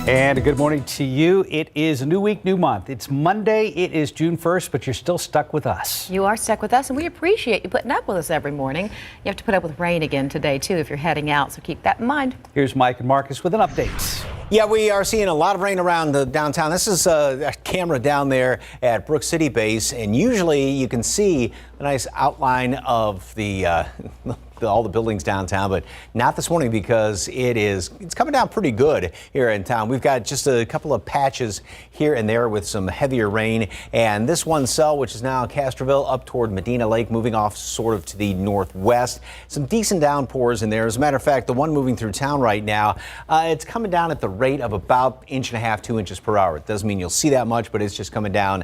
And a good morning to you. It is a new week, new month. It's Monday. It is June 1st, but you're still stuck with us. You are stuck with us, and we appreciate you putting up with us every morning. You have to put up with rain again today, too, if you're heading out, so keep that in mind. Here's Mike and Marcus with an update. Yeah, we are seeing a lot of rain around the downtown. This is a camera down there at Brook City Base, and usually you can see a nice outline of the all the buildings downtown, but not this morning because it's coming down pretty good here in town. We've got just a couple of patches here and there with some heavier rain, and this one cell, which is now in Castroville, up toward Medina Lake, moving off sort of to the northwest. Some decent downpours in there. As a matter of fact, the one moving through town right now, it's coming down at the rate of about 1.5 inches, 2 inches per hour. It doesn't mean you'll see that much, but it's just coming down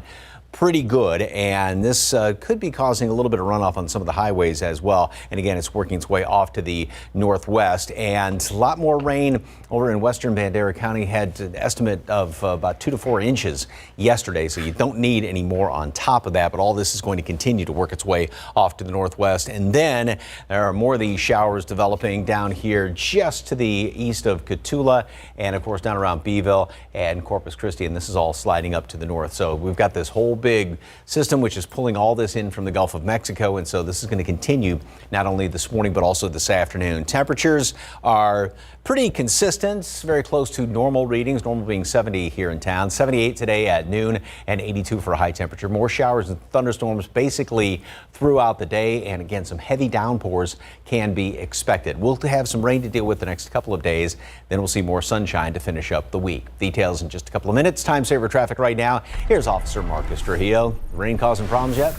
pretty good, and this could be causing a little bit of runoff on some of the highways as well. And again, it's working its way off to the northwest, and a lot more rain over in western Bandera County. Had an estimate of about 2 to 4 inches yesterday, so you don't need any more on top of that, but all this is going to continue to work its way off to the northwest. And then there are more of these showers developing down here just to the east of Cotulla, and of course down around Beeville and Corpus Christi, and this is all sliding up to the north. So we've got this whole big system which is pulling all this in from the Gulf of Mexico, and so this is going to continue not only this morning but also this afternoon. Temperatures are pretty consistent, very close to normal readings, normal being 70 here in town. 78 today at noon and 82 for a high temperature. More showers and thunderstorms basically throughout the day, and again some heavy downpours can be expected. We'll have some rain to deal with the next couple of days, then we'll see more sunshine to finish up the week. Details in just a couple of minutes. Time saver traffic right now. Here's Officer Marcus Trujillo. Rain causing problems yet?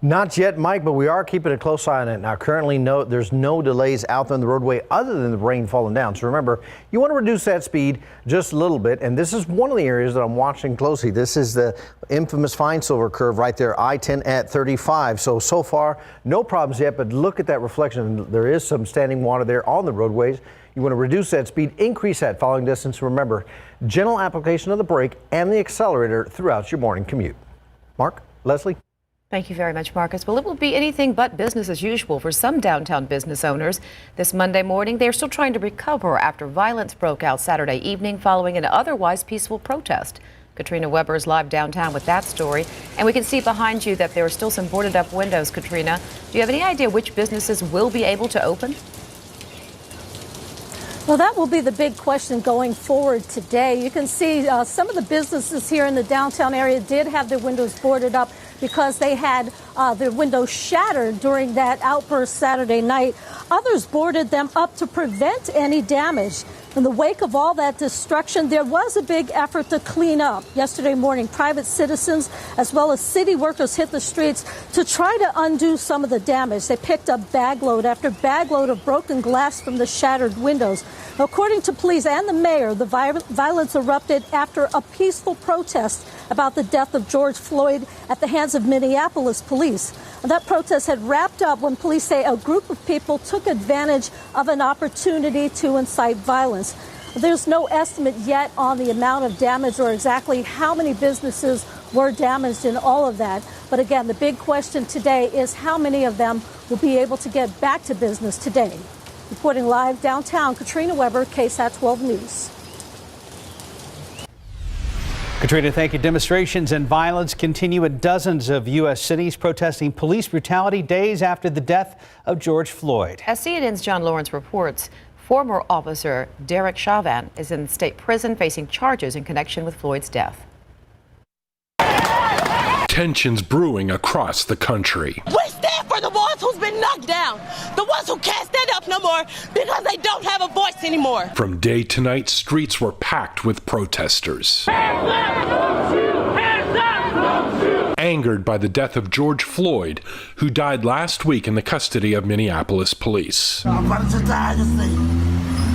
Not yet, Mike, but we are keeping a close eye on it. Now, currently, there's no delays out there on the roadway other than the rain falling down. So remember, you want to reduce that speed just a little bit. And this is one of the areas that I'm watching closely. This is the infamous fine silver curve right there, I-10 at 35. So far, no problems yet, but look at that reflection. There is some standing water there on the roadways. You want to reduce that speed, increase that following distance. Remember, gentle application of the brake and the accelerator throughout your morning commute. Mark, Leslie. Thank you very much, Marcus. Well, it will be anything but business as usual for some downtown business owners. This Monday morning, they're still trying to recover after violence broke out Saturday evening following an otherwise peaceful protest. Katrina Weber is live downtown with that story. And we can see behind you that there are still some boarded up windows, Katrina. Do you have any idea which businesses will be able to open? Well, that will be the big question going forward today. You can see some of the businesses here in the downtown area did have their windows boarded up because they had their windows shattered during that outburst Saturday night. Others boarded them up to prevent any damage. In the wake of all that destruction, there was a big effort to clean up. Yesterday morning, private citizens as well as city workers hit the streets to try to undo some of the damage. They picked up bagload after bagload of broken glass from the shattered windows. According to police and the mayor, the violence erupted after a peaceful protest about the death of George Floyd at the hands of Minneapolis police. That protest had wrapped up when police say a group of people took advantage of an opportunity to incite violence. There's no estimate yet on the amount of damage or exactly how many businesses were damaged in all of that. But again, the big question today is how many of them will be able to get back to business today. Reporting live downtown, Katrina Weber, KSAT 12 News. Katrina, thank you. Demonstrations and violence continue in dozens of U.S. cities protesting police brutality days after the death of George Floyd. As CNN's John Lawrence reports, former officer Derek Chauvin is in state prison facing charges in connection with Floyd's death. Tensions brewing across the country. We stand for the ones who's been knocked down, the ones who can't stand up no more because they don't have a voice anymore. From day to night, streets were packed with protesters. Angered by the death of George Floyd, who died last week in the custody of Minneapolis police.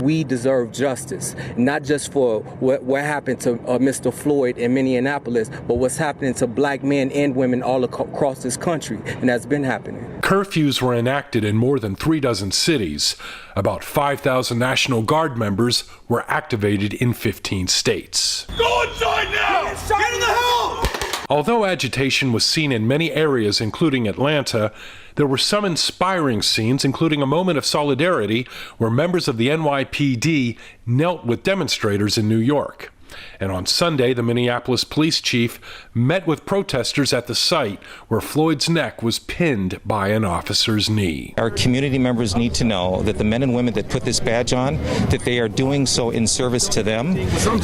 We deserve justice, not just for what happened to Mr. Floyd in Minneapolis, but what's happening to black men and women all across this country, and that's been happening. Curfews were enacted in more than 36 cities. About 5,000 National Guard members were activated in 15 states. Go inside now! Get in the house! Although agitation was seen in many areas, including Atlanta, there were some inspiring scenes, including a moment of solidarity where members of the NYPD knelt with demonstrators in New York. And on Sunday, the Minneapolis police chief met with protesters at the site where Floyd's neck was pinned by an officer's knee. Our community members need to know that the men and women that put this badge on, that they are doing so in service to them,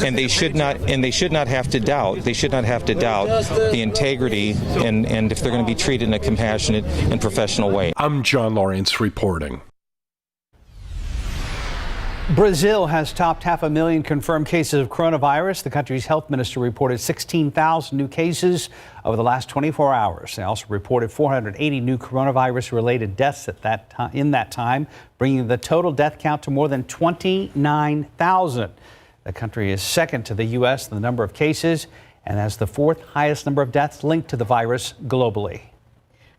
and they should not have to doubt. They should not have to doubt the integrity and if they're going to be treated in a compassionate and professional way. I'm John Lawrence reporting. Brazil has topped 500,000 confirmed cases of coronavirus. The country's health minister reported 16,000 new cases over the last 24 hours. They also reported 480 new coronavirus-related deaths in that time, bringing the total death count to more than 29,000. The country is second to the U.S. in the number of cases and has the fourth highest number of deaths linked to the virus globally.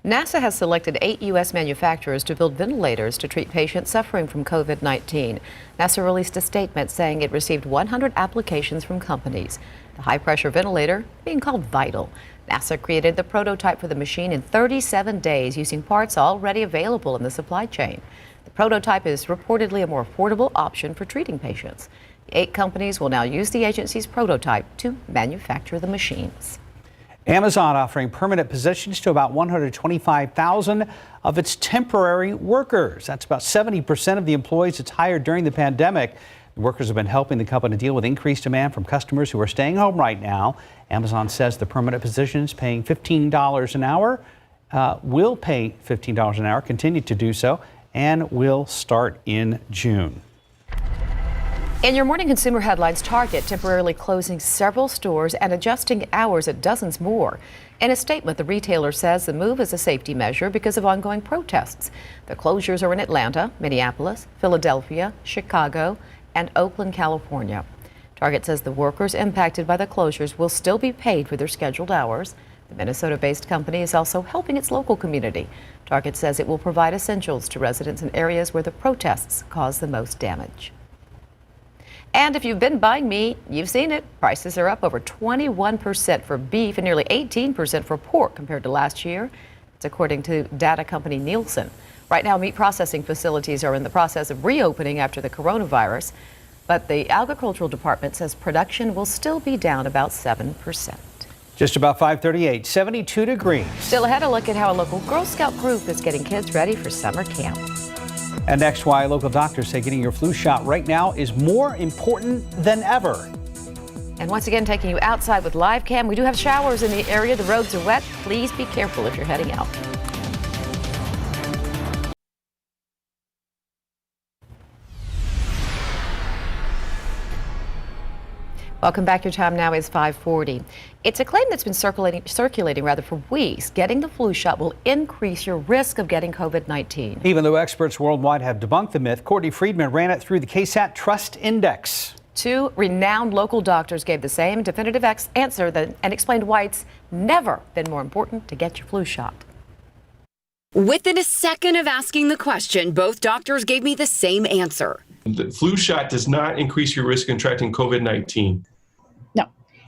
NASA has selected 8 U.S. manufacturers to build ventilators to treat patients suffering from COVID-19. NASA released a statement saying it received 100 applications from companies. The high-pressure ventilator being called Vital. NASA created the prototype for the machine in 37 days using parts already available in the supply chain. The prototype is reportedly a more affordable option for treating patients. The 8 companies will now use the agency's prototype to manufacture the machines. Amazon offering permanent positions to about 125,000 of its temporary workers. That's about 70% of the employees it's hired during the pandemic. The workers have been helping the company deal with increased demand from customers who are staying home right now. Amazon says the permanent positions paying $15 an hour will pay $15 an hour, continue to do so, and will start in June. In your morning consumer headlines, Target temporarily closing several stores and adjusting hours at dozens more. In a statement, the retailer says the move is a safety measure because of ongoing protests. The closures are in Atlanta, Minneapolis, Philadelphia, Chicago, and Oakland, California. Target says the workers impacted by the closures will still be paid for their scheduled hours. The Minnesota-based company is also helping its local community. Target says it will provide essentials to residents in areas where the protests caused the most damage. And if you've been buying meat, you've seen it. Prices are up over 21% for beef and nearly 18% for pork compared to last year. It's according to data company Nielsen. Right now, meat processing facilities are in the process of reopening after the coronavirus, but the agricultural department says production will still be down about 7%. Just about 5:38, 72 degrees. Still ahead, a look at how a local Girl Scout group is getting kids ready for summer camp. And next, why local doctors say getting your flu shot right now is more important than ever. And once again, taking you outside with live cam. We do have showers in the area. The roads are wet. Please be careful if you're heading out. Welcome back. Your time now is 5:40. It's a claim that's been circulating for weeks. Getting the flu shot will increase your risk of getting COVID-19. Even though experts worldwide have debunked the myth, Courtney Friedman ran it through the KSAT Trust Index. 2 renowned local doctors gave the same definitive answer and explained why it's never been more important to get your flu shot. Within a second of asking the question, both doctors gave me the same answer. The flu shot does not increase your risk of contracting COVID-19. No.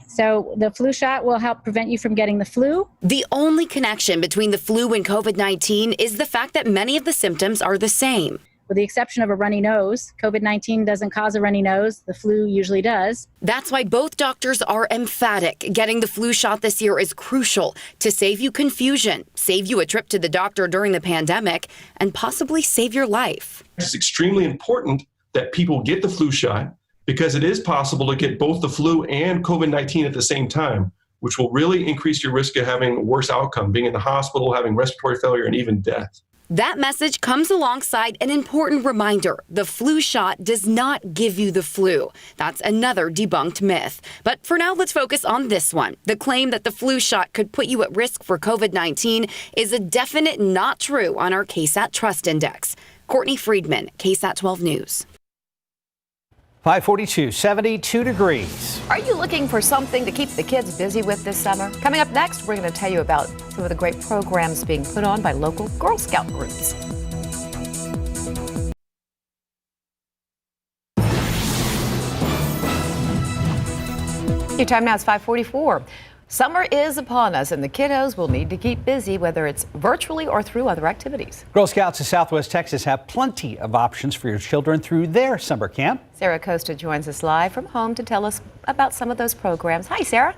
So the flu shot will help prevent you from getting the flu. The only connection between the flu and COVID-19 is the fact that many of the symptoms are the same. With the exception of a runny nose, COVID-19 doesn't cause a runny nose. The flu usually does. That's why both doctors are emphatic. Getting the flu shot this year is crucial to save you confusion, save you a trip to the doctor during the pandemic, and possibly save your life. It's extremely important that people get the flu shot because it is possible to get both the flu and COVID-19 at the same time, which will really increase your risk of having a worse outcome, being in the hospital, having respiratory failure, and even death. That message comes alongside an important reminder. The flu shot does not give you the flu. That's another debunked myth. But for now, let's focus on this one. The claim that the flu shot could put you at risk for COVID-19 is a definite not true on our KSAT Trust Index. Courtney Friedman, KSAT 12 News. 542, 72 degrees. Are you looking for something to keep the kids busy with this summer? Coming up next, we're going to tell you about some of the great programs being put on by local Girl Scout groups. Your time now is 5:44. Summer is upon us, and the kiddos will need to keep busy, whether it's virtually or through other activities. Girl Scouts of Southwest Texas have plenty of options for your children through their summer camp. Sarah Costa joins us live from home to tell us about some of those programs. Hi, Sarah.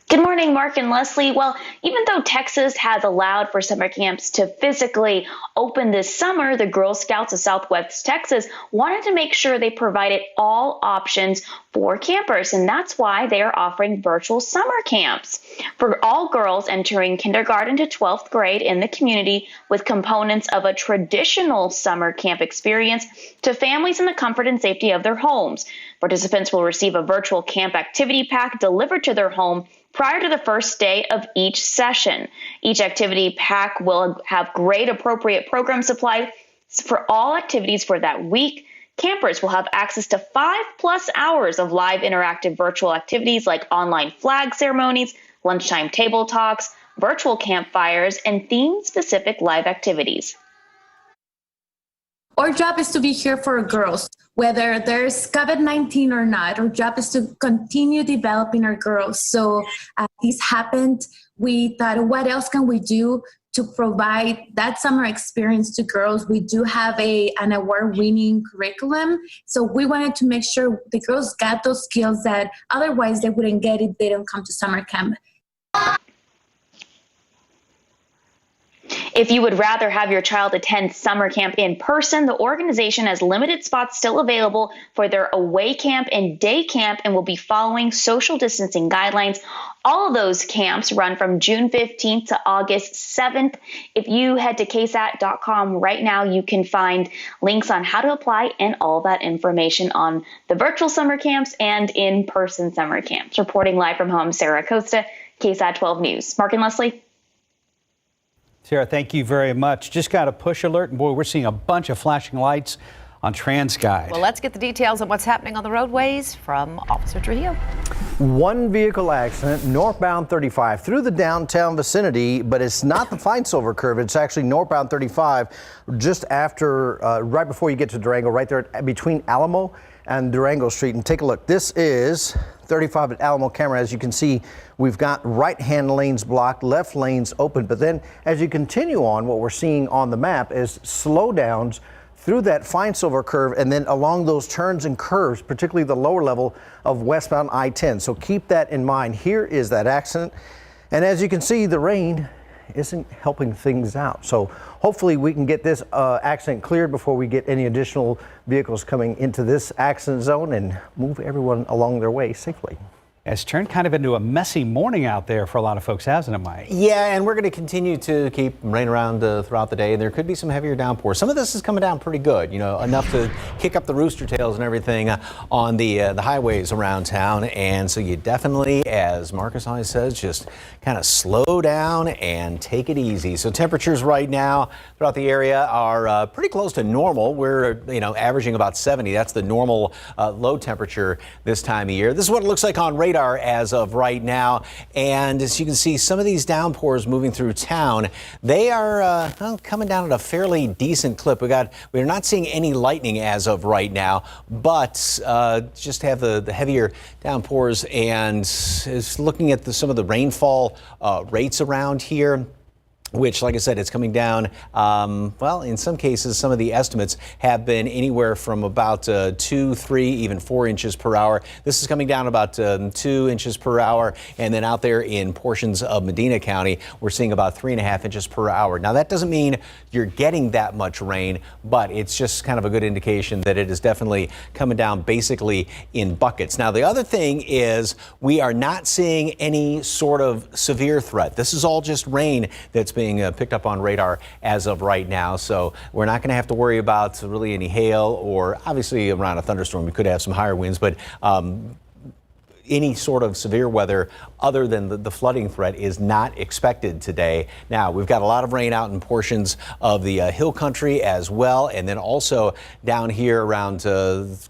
Good morning, Mark and Leslie. Well, even though Texas has allowed for summer camps to physically open this summer, the Girl Scouts of Southwest Texas wanted to make sure they provided all options for campers, and that's why they are offering virtual summer camps for all girls entering kindergarten to 12th grade in the community, with components of a traditional summer camp experience to families in the comfort and safety of their homes. Participants will receive a virtual camp activity pack delivered to their home prior to the first day of each session. Each activity pack will have grade-appropriate program supplies for all activities for that week. Campers will have access to 5+ hours of live interactive virtual activities like online flag ceremonies, lunchtime table talks, virtual campfires, and theme-specific live activities. Our job is to be here for girls, whether there's COVID-19 or not. Our job is to continue developing our girls. So this happened, we thought, what else can we do to provide that summer experience to girls? We do have an award-winning curriculum. So we wanted to make sure the girls got those skills that otherwise they wouldn't get if they don't come to summer camp. If you would rather have your child attend summer camp in person, the organization has limited spots still available for their away camp and day camp and will be following social distancing guidelines. All of those camps run from June 15th to August 7th. If you head to KSAT.com right now, you can find links on how to apply and all that information on the virtual summer camps and in-person summer camps. Reporting live from home, Sarah Costa, KSAT 12 News. Mark and Leslie. Sarah, thank you very much. Just got a push alert, and boy, we're seeing a bunch of flashing lights on TransGuide. Well, let's get the details on what's happening on the roadways from Officer Trujillo. One vehicle accident northbound 35 through the downtown vicinity, but it's not the Fine Silver curve. It's actually northbound 35 just after, right before you get to Durango, right there between Alamo and Durango Street. And take a look. This is 35 at Alamo camera. As you can see, we've got right-hand lanes blocked, left lanes open. But then as you continue on, what we're seeing on the map is slowdowns through that Fine Silver curve and then along those turns and curves, particularly the lower level of westbound I-10. So keep that in mind. Here is that accident. And as you can see, the rain isn't helping things out. So hopefully we can get this accident cleared before we get any additional vehicles coming into this accident zone and move everyone along their way safely. It's turned kind of into a messy morning out there for a lot of folks, hasn't it, Mike? Yeah, and we're going to continue to keep rain around throughout the day. There could be some heavier downpours. Some of this is coming down pretty good, enough to kick up the rooster tails and everything on the highways around town. And so you definitely, as Marcus always says, just kind of slow down and take it easy. So temperatures right now throughout the area are pretty close to normal. We're, averaging about 70. That's the normal low temperature this time of year. This is what it looks like on radar as of right now, and as you can see, some of these downpours moving through town, they are coming down at a fairly decent clip. We're not seeing any lightning as of right now, but just have the heavier downpours, and is looking at some of the rainfall rates around here, which, like I said, it's coming down. In some cases, some of the estimates have been anywhere from about 2, 3, even 4 inches per hour. This is coming down about 2 inches per hour. And then out there in portions of Medina County, we're seeing about 3.5 inches per hour. Now, that doesn't mean you're getting that much rain, but it's just kind of a good indication that it is definitely coming down basically in buckets. Now, the other thing is we are not seeing any sort of severe threat. This is all just rain that's being picked up on radar as of right now. So we're not going to have to worry about really any hail, or obviously around a thunderstorm we could have some higher winds, but any sort of severe weather other than the flooding threat is not expected today. Now, we've got a lot of rain out in portions of the hill country as well, and then also down here around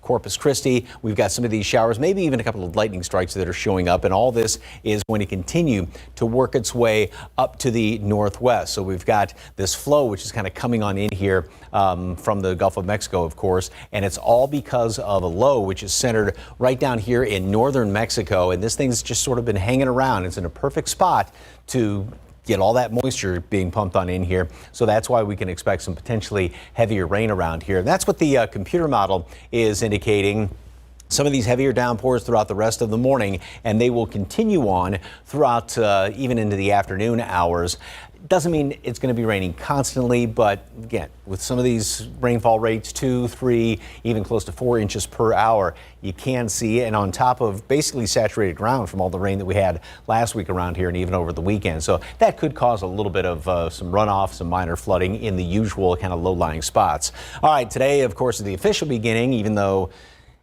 Corpus Christi, we've got some of these showers, maybe even a couple of lightning strikes that are showing up, and all this is going to continue to work its way up to the northwest. So we've got this flow which is kind of coming on in here from the Gulf of Mexico, of course, and it's all because of a low which is centered right down here in northern Mexico, and this thing's just sort of been hanging around. It's in a perfect spot to get all that moisture being pumped on in here. So that's why we can expect some potentially heavier rain around here. That's what the computer model is indicating. Some of these heavier downpours throughout the rest of the morning, and they will continue on throughout even into the afternoon hours. Doesn't mean it's going to be raining constantly, but again, with some of these rainfall rates, 2, 3, even close to 4 inches per hour, you can see, and on top of basically saturated ground from all the rain that we had last week around here and even over the weekend. So that could cause a little bit of some runoff, some minor flooding in the usual kind of low-lying spots. All right, today, of course, is the official beginning, even though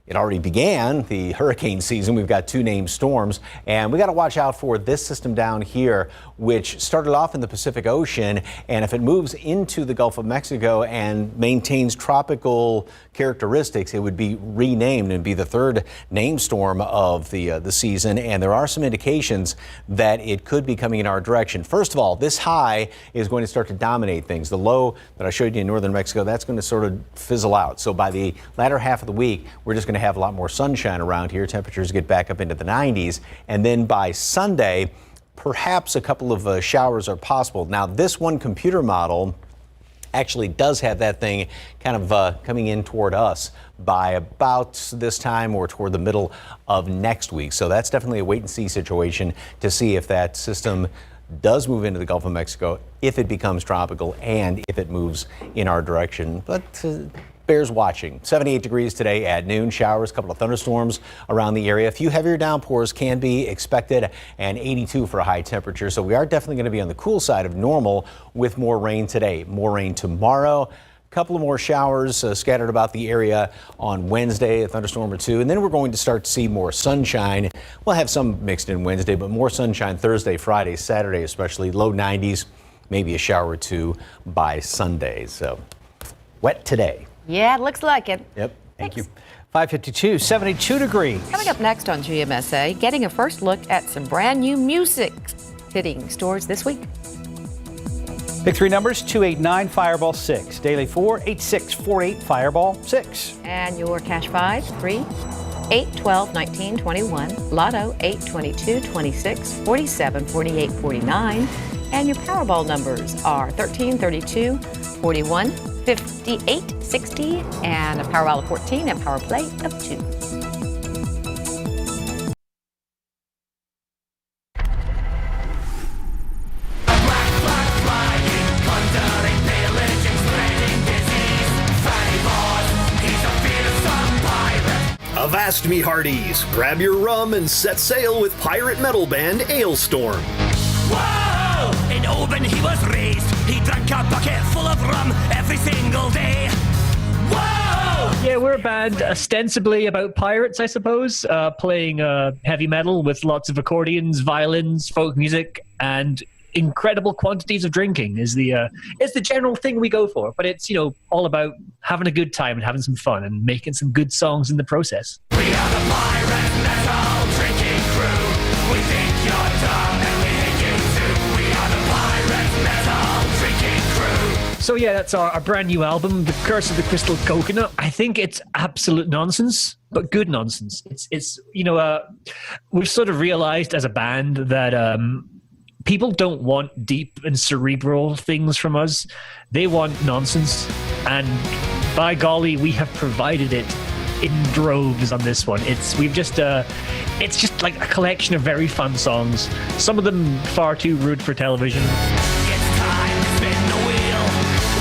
it already began, the hurricane season. We've got 2 named storms, and we got to watch out for this system down here, which started off in the Pacific Ocean, and if it moves into the Gulf of Mexico and maintains tropical characteristics, it would be renamed and be the 3rd named storm of the season, and there are some indications that it could be coming in our direction. First of all, this high is going to start to dominate things. The low that I showed you in northern Mexico, that's going to sort of fizzle out. So by the latter half of the week, we're just going to have a lot more sunshine around here. Temperatures get back up into the 90s, and then by Sunday, perhaps a couple of showers are possible. Now, this one computer model actually does have that thing kind of coming in toward us by about this time or toward the middle of next week. So that's definitely a wait and see situation to see if that system does move into the Gulf of Mexico, if it becomes tropical, and if it moves in our direction. But bears watching. 78 degrees today at noon. Showers, a couple of thunderstorms around the area. A few heavier downpours can be expected, and 82 for a high temperature. So we are definitely going to be on the cool side of normal with more rain today. More rain tomorrow. A couple of more showers scattered about the area on Wednesday, a thunderstorm or 2. And then we're going to start to see more sunshine. We'll have some mixed in Wednesday, but more sunshine Thursday, Friday, Saturday, especially low 90s, maybe a shower or 2 by Sunday. So wet today. Yeah, it looks like it. Yep. Thank you. 552, 72 degrees. Coming up next on GMSA, getting a first look at some brand new music hitting stores this week. Big 3 numbers, 289 Fireball 6. Daily 4, 8648 Fireball 6. And your cash 5, 3, 8, 12, 19, 21. Lotto 8, 22, 26, 47, 48, 49. And your Powerball numbers are 13, 32, 41, 58, 60, and a Powerball of 14 and Power Play of 2. Blast me hearties, grab your rum and set sail with pirate metal band Ailstorm. Whoa! In Oban he was raised, he drank a bucket full of rum every single day. Whoa! Yeah, we're a band ostensibly about pirates, I suppose, playing heavy metal with lots of accordions, violins, folk music, and incredible quantities of drinking is the general thing we go for. But it's, all about having a good time and having some fun and making some good songs in the process. We are the pirate metal drinking crew. We think you're dumb and we hate you too. We are the pirate metal drinking crew. So yeah, that's our brand new album, The Curse of the Crystal Coconut. I think it's absolute nonsense, but good nonsense. It's we've sort of realized as a band that people don't want deep and cerebral things from us. They want nonsense. And by golly, we have provided it in droves on this one. It's just like a collection of very fun songs. Some of them far too rude for television. It's time to spin the wheel.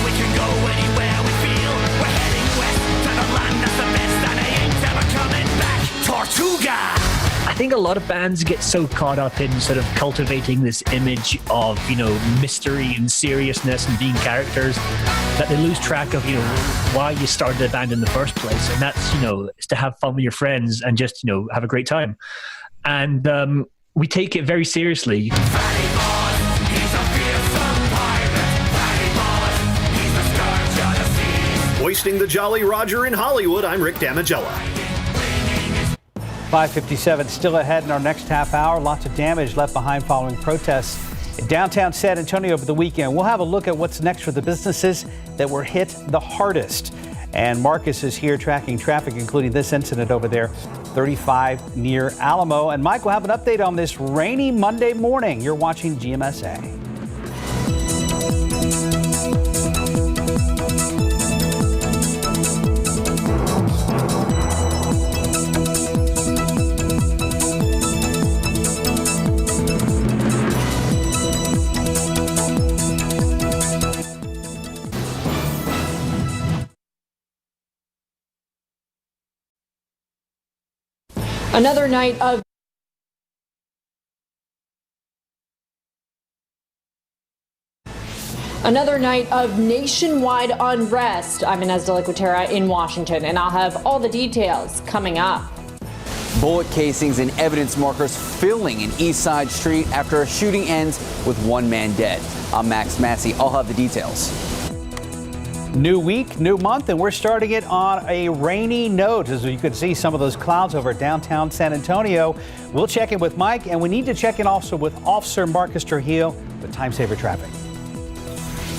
We can go anywhere we feel. We're heading west to the land that's the best, and I ain't ever coming back. Tortuga! I think a lot of bands get so caught up in sort of cultivating this image of, mystery and seriousness and being characters that they lose track of, why you started a band in the first place. And that's, is to have fun with your friends and just, have a great time. And we take it very seriously. Hoisting the Jolly Roger in Hollywood, I'm Rick Damigella. 5:57 still ahead in our next half hour. Lots of damage left behind following protests in downtown San Antonio over the weekend. We'll have a look at what's next for the businesses that were hit the hardest. And Marcus is here tracking traffic, including this incident over there, 35 near Alamo. And Mike will have an update on this rainy Monday morning. You're watching GMSA. Another night of nationwide unrest. I'm Inez de la Cuetara in Washington, and I'll have all the details coming up. Bullet casings and evidence markers filling an East Side street after a shooting ends with one man dead. I'm Max Massey. I'll have the details. New week, new month, and we're starting it on a rainy note. As you can see some of those clouds over downtown San Antonio. We'll check in with Mike, and we need to check in also with Officer Marcus Trujillo with Time Saver Traffic.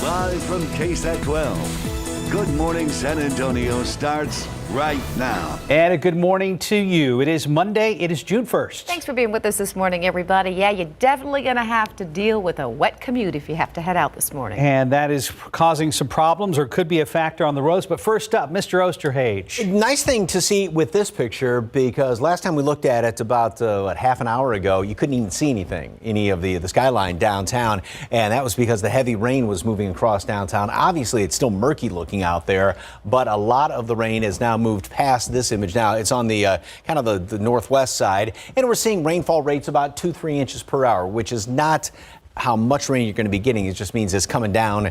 Live from KSAT 12. Good Morning San Antonio starts right now. And a good morning to you. It is Monday. It is June 1st. Thanks for being with us this morning, everybody. Yeah, you're definitely going to have to deal with a wet commute if you have to head out this morning. And that is causing some problems or could be a factor on the roads. But first up, Mr. Osterhage. Nice thing to see with this picture, because last time we looked at it about half an hour ago, you couldn't even see any of the skyline downtown. And that was because the heavy rain was moving across downtown. Obviously, it's still murky looking out there, but a lot of the rain is now moved past this image. Now it's on the kind of the northwest side, and we're seeing rainfall rates about 2-3 inches per hour, which is not how much rain you're going to be getting. It just means it's coming down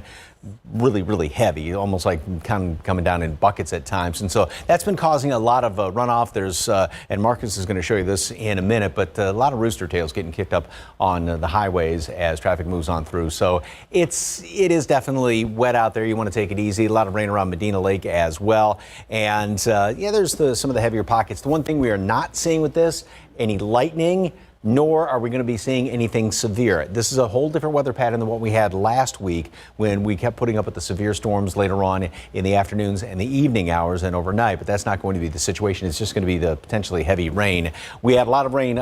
really, really heavy, almost like kind of coming down in buckets at times. And so that's been causing a lot of runoff. There's, and Marcus is going to show you this in a minute, but a lot of rooster tails getting kicked up on the highways as traffic moves on through. So it is definitely wet out there. You want to take it easy. A lot of rain around Medina Lake as well. And there's some of the heavier pockets. The one thing we are not seeing with this, any lightning, nor are we going to be seeing anything severe. This is a whole different weather pattern than what we had last week when we kept putting up with the severe storms later on in the afternoons and the evening hours and overnight. But that's not going to be the situation. It's just going to be the potentially heavy rain. We had a lot of rain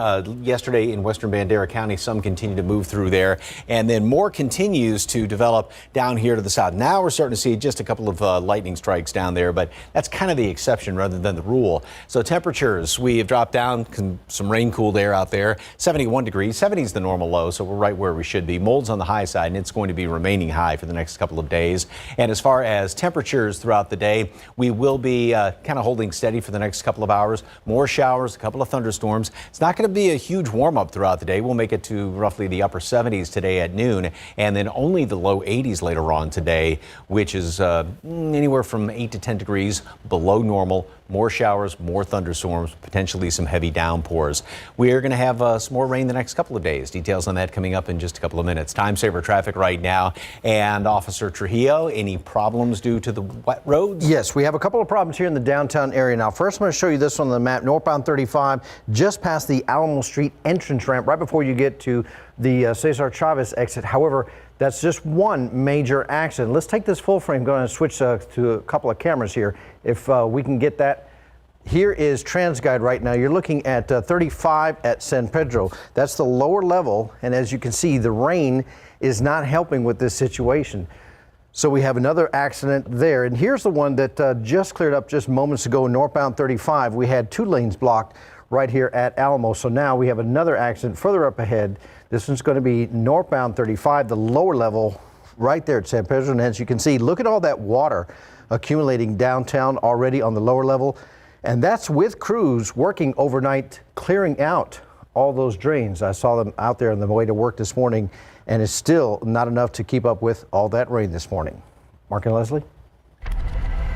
yesterday in western Bandera County. Some continue to move through there. And then more continues to develop down here to the south. Now we're starting to see just a couple of lightning strikes down there, but that's kind of the exception rather than the rule. So temperatures, we have dropped down, some rain cooled air out there. 71 degrees. 70 is the normal low, so we're right where we should be. Mold's on the high side, and it's going to be remaining high for the next couple of days. And as far as temperatures throughout the day, we will be kind of holding steady for the next couple of hours. More showers, a couple of thunderstorms. It's not going to be a huge warm up throughout the day. We'll make it to roughly the upper 70s today at noon, and then only the low 80s later on today, which is anywhere from 8 to 10 degrees below normal. More showers, more thunderstorms, potentially some heavy downpours. We are going to have some more rain the next couple of days. Details on that coming up in just a couple of minutes. Time saver traffic right now. And Officer Trujillo, any problems due to the wet roads? Yes, we have a couple of problems here in the downtown area. Now, first I'm going to show you this on the map. Northbound 35, just past the Alamo Street entrance ramp, right before you get to the Cesar Chavez exit. However, that's just one major accident. Let's take this full frame. Going to switch to a couple of cameras here. If we can get that. Here is TransGuide right now. You're looking at 35 at San Pedro. That's the lower level. And as you can see, the rain is not helping with this situation. So we have another accident there. And here's the one that just cleared up just moments ago, northbound 35. We had 2 lanes blocked right here at Alamo. So now we have another accident further up ahead. This one's going to be northbound 35, the lower level right there at San Pedro. And as you can see, look at all that water accumulating downtown already on the lower level. And that's with crews working overnight, clearing out all those drains. I saw them out there on the way to work this morning, and it's still not enough to keep up with all that rain this morning. Mark and Leslie?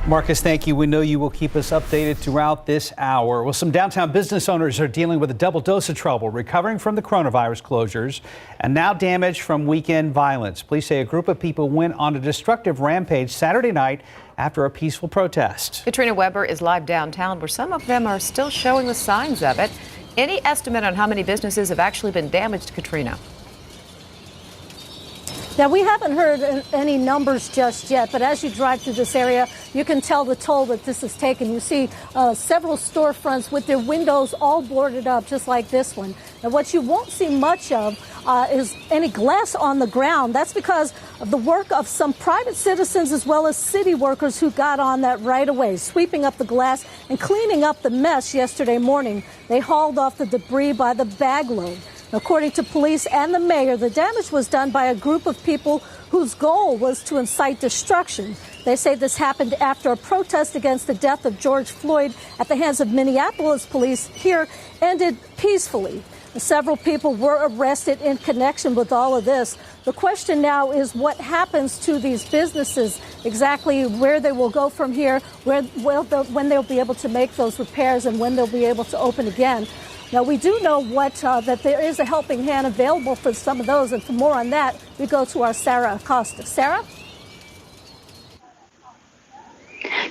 Marcus, thank you. We know you will keep us updated throughout this hour. Well, some downtown business owners are dealing with a double dose of trouble, recovering from the coronavirus closures and now damage from weekend violence. Police say a group of people went on a destructive rampage Saturday night after a peaceful protest. Katrina Weber is live downtown, where some of them are still showing the signs of it. Any estimate on how many businesses have actually been damaged, Katrina? Now, we haven't heard any numbers just yet, but as you drive through this area, you can tell the toll that this has taken. You see several storefronts with their windows all boarded up, just like this one. Now, what you won't see much of is any glass on the ground. That's because of the work of some private citizens as well as city workers who got on that right away, sweeping up the glass and cleaning up the mess yesterday morning. They hauled off the debris by the bagload. According to police and the mayor, the damage was done by a group of people whose goal was to incite destruction. They say this happened after a protest against the death of George Floyd at the hands of Minneapolis police here ended peacefully. Several people were arrested in connection with all of this. The question now is what happens to these businesses, exactly where they will go from here, when they'll be able to make those repairs and when they'll be able to open again. Now, we do know that there is a helping hand available for some of those. And for more on that, we go to our Sarah Acosta. Sarah?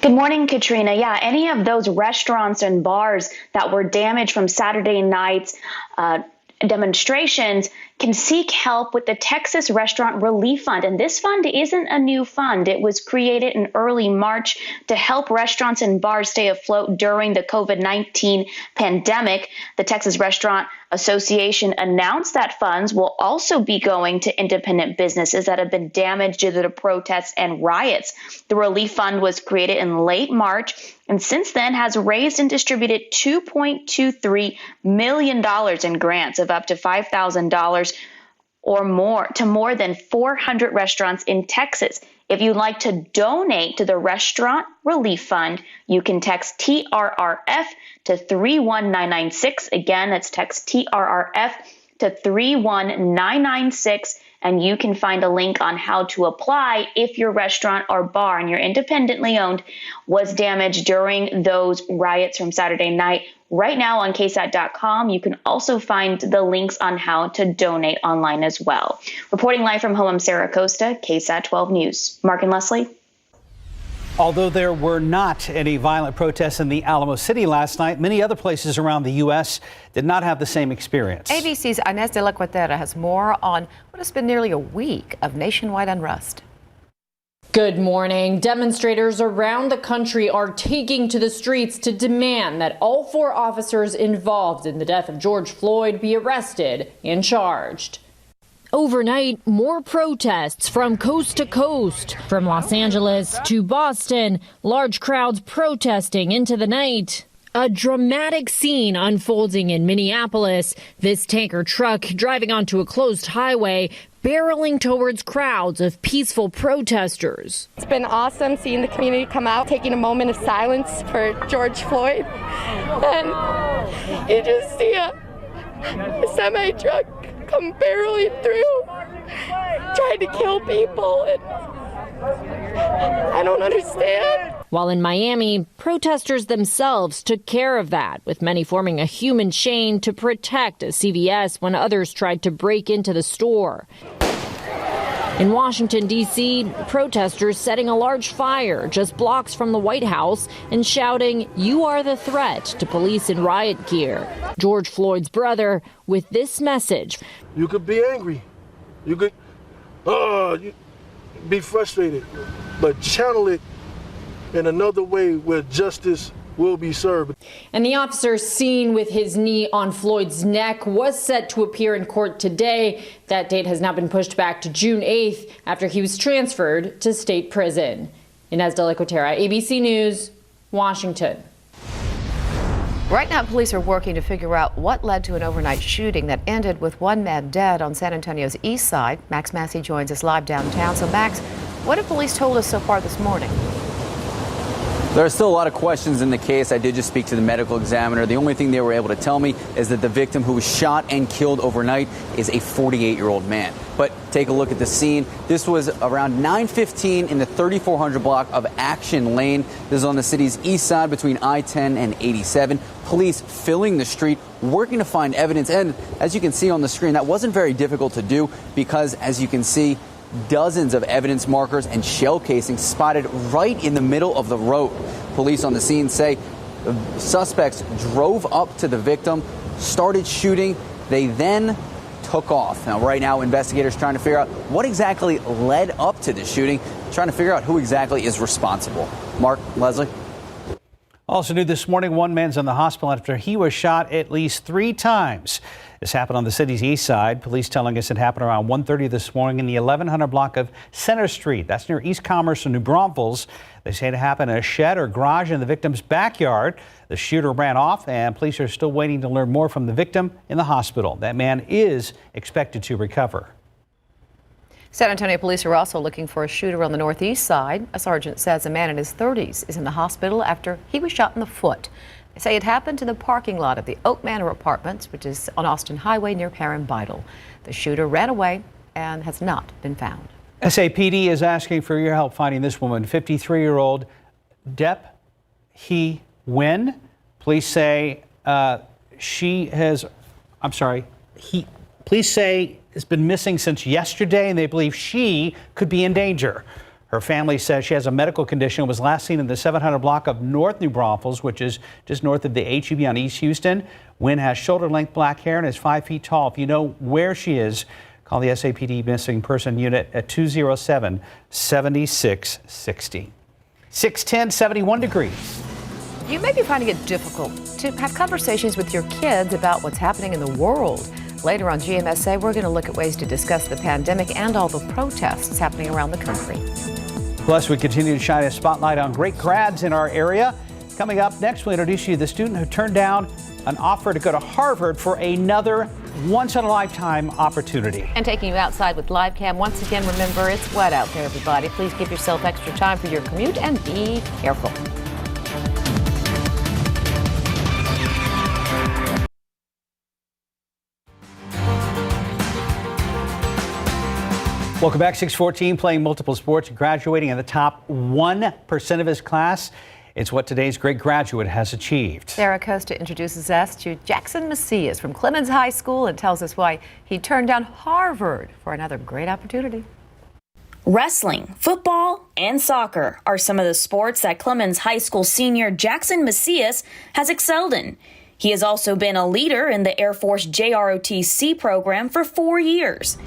Good morning, Katrina. Yeah, any of those restaurants and bars that were damaged from Saturday night's demonstrations can seek help with the Texas Restaurant Relief Fund. And this fund isn't a new fund. It was created in early March to help restaurants and bars stay afloat during the COVID-19 pandemic. The Texas Restaurant Association announced that funds will also be going to independent businesses that have been damaged due to the protests and riots. The relief fund was created in late March and since then has raised and distributed $2.23 million in grants of up to $5,000 or more to more than 400 restaurants in Texas. If you'd like to donate to the Restaurant Relief Fund, you can text TRRF to 31996. Again, that's text TRRF to 31996. And you can find a link on how to apply if your restaurant or bar and you're independently owned was damaged during those riots from Saturday night. Right now on KSAT.com, you can also find the links on how to donate online as well. Reporting live from home, I'm Sarah Acosta, KSAT 12 News. Mark and Leslie. Although there were not any violent protests in the Alamo City last night, many other places around the U.S. did not have the same experience. ABC's Inés de la Cuetera has more on what has been nearly a week of nationwide unrest. Good morning. Demonstrators around the country are taking to the streets to demand that all 4 officers involved in the death of George Floyd be arrested and charged. Overnight, more protests from coast to coast. From Los Angeles to Boston, large crowds protesting into the night. A dramatic scene unfolding in Minneapolis. This tanker truck driving onto a closed highway, barreling towards crowds of peaceful protesters. It's been awesome seeing the community come out, taking a moment of silence for George Floyd. And you just see a semi-truck come barreling through, trying to kill people. And I don't understand. While in Miami, protesters themselves took care of that, with many forming a human chain to protect a CVS when others tried to break into the store. In Washington, D.C., protesters setting a large fire just blocks from the White House and shouting, "You are the threat," to police in riot gear. George Floyd's brother with this message. You could be angry. You could be frustrated, but channel it in another way where justice will be served. And the officer seen with his knee on Floyd's neck was set to appear in court today. That date has now been pushed back to June 8th after he was transferred to state prison. Inez de la Cotera, ABC News, Washington. Right now, police are working to figure out what led to an overnight shooting that ended with one man dead on San Antonio's east side. Max Massey joins us live downtown. So, Max, what have police told us so far this morning? There are still a lot of questions in the case. I did just speak to the medical examiner. The only thing they were able to tell me is that the victim who was shot and killed overnight is a 48-year-old man. But take a look at the scene. This was around 9:15 in the 3400 block of Action Lane. This is on the city's east side between I-10 and 87. Police filling the street, working to find evidence. And as you can see on the screen, that wasn't very difficult to do because, as you can see, dozens of evidence markers and shell casings spotted right in the middle of the road. Police on the scene say the suspects drove up to the victim, started shooting. They then took off. Now, right now, investigators trying to figure out what exactly led up to the shooting, trying to figure out who exactly is responsible. Mark, Leslie. Also new this morning, one man's in the hospital after he was shot at least 3 times. This happened on the city's east side. Police telling us it happened around 1:30 this morning in the 1100 block of Center Street. That's near East Commerce and New Braunfels. They say it happened in a shed or garage in the victim's backyard. The shooter ran off, and police are still waiting to learn more from the victim in the hospital. That man is expected to recover. San Antonio police are also looking for a shooter on the northeast side. A sergeant says a man in his 30s is in the hospital after he was shot in the foot. They say it happened in the parking lot of the Oak Manor Apartments, which is on Austin Highway near Perrin Vital. The shooter ran away and has not been found. SAPD is asking for your help finding this woman, 53-year-old Dep He Nguyen. Police say police say has been missing since yesterday, and they believe she could be in danger. Her family says she has a medical condition, was last seen in the 700 block of North New Braunfels, which is just north of the HEB on East Houston. Nguyen has shoulder-length black hair and is 5 feet tall. If you know where she is, call the SAPD Missing Person Unit at 207-7660. 610, 71 degrees. You may be finding it difficult to have conversations with your kids about what's happening in the world. Later on GMSA, we're going to look at ways to discuss the pandemic and all the protests happening around the country. Plus, we continue to shine a spotlight on great grads in our area. Coming up next, we'll introduce you to the student who turned down an offer to go to Harvard for another once-in-a-lifetime opportunity. And taking you outside with live cam. Once again, remember, it's wet out there, everybody. Please give yourself extra time for your commute and be careful. Welcome back. 614, playing multiple sports, graduating in the top 1% of his class. It's what today's great graduate has achieved. Sarah Costa introduces us to Jackson Macias from Clemens High School and tells us why he turned down Harvard for another great opportunity. Wrestling, football, and soccer are some of the sports that Clemens High School senior Jackson Macias has excelled in. He has also been a leader in the Air Force JROTC program for 4 years.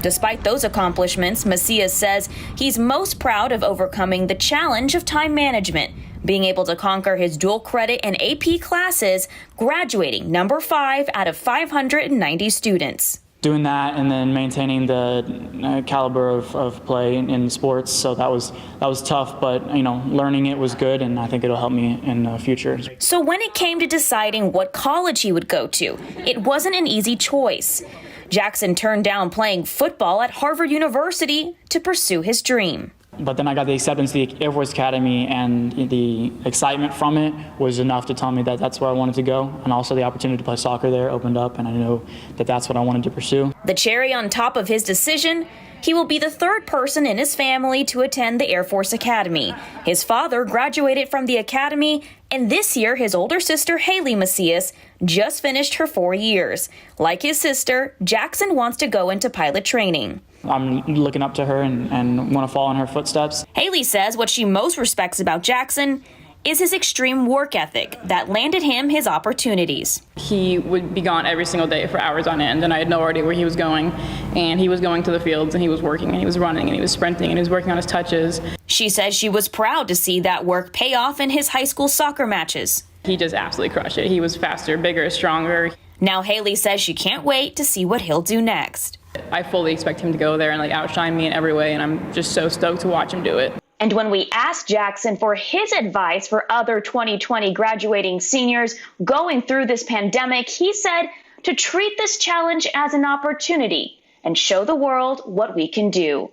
Despite those accomplishments, Macias says he's most proud of overcoming the challenge of time management, being able to conquer his dual credit and AP classes, graduating number 5 out of 590 students. doing that and then maintaining the caliber of play in sports. So that was tough, but learning it was good, and I think it'll help me in the future. So when it came to deciding what college he would go to, it wasn't an easy choice. Jackson turned down playing football at Harvard University to pursue his dream. But then I got the acceptance to the Air Force Academy, and the excitement from it was enough to tell me that that's where I wanted to go. And also the opportunity to play soccer there opened up, and I know that that's what I wanted to pursue. The cherry on top of his decision, he will be the third person in his family to attend the Air Force Academy. His father graduated from the academy, and this year his older sister, Haley Macias, just finished her 4 years. Like his sister, Jackson wants to go into pilot training. I'm looking up to her and want to follow in her footsteps. Haley says what she most respects about Jackson is his extreme work ethic that landed him his opportunities. He would be gone every single day for hours on end, and I had no idea where he was going. And he was going to the fields, and he was working, and he was running, and he was sprinting, and he was working on his touches. She says she was proud to see that work pay off in his high school soccer matches. He just absolutely crushed it. He was faster, bigger, stronger. Now Haley says she can't wait to see what he'll do next. I fully expect him to go there and outshine me in every way, and I'm just so stoked to watch him do it. And when we asked Jackson for his advice for other 2020 graduating seniors going through this pandemic, he said to treat this challenge as an opportunity and show the world what we can do.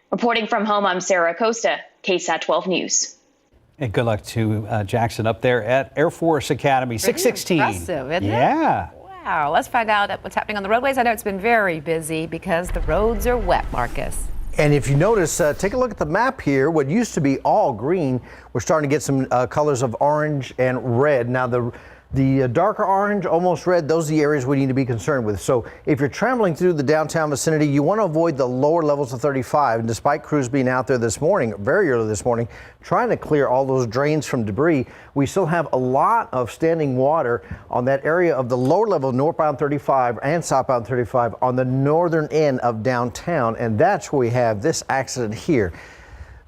Reporting from home, I'm Sarah Acosta, KSAT 12 News. And good luck to Jackson up there at Air Force Academy. 616. Impressive, isn't it? Yeah. Wow. Let's find out what's happening on the roadways. I know it's been very busy because the roads are wet, Marcus. And if you notice, take a look at the map here. What used to be all green, we're starting to get some colors of orange and red. Now, the darker orange, almost red, those are the areas we need to be concerned with. So if you're traveling through the downtown vicinity, you want to avoid the lower levels of 35. And despite crews being out there this morning, very early this morning, trying to clear all those drains from debris, we still have a lot of standing water on that area of the lower level northbound 35 and southbound 35 on the northern end of downtown. And that's where we have this accident here.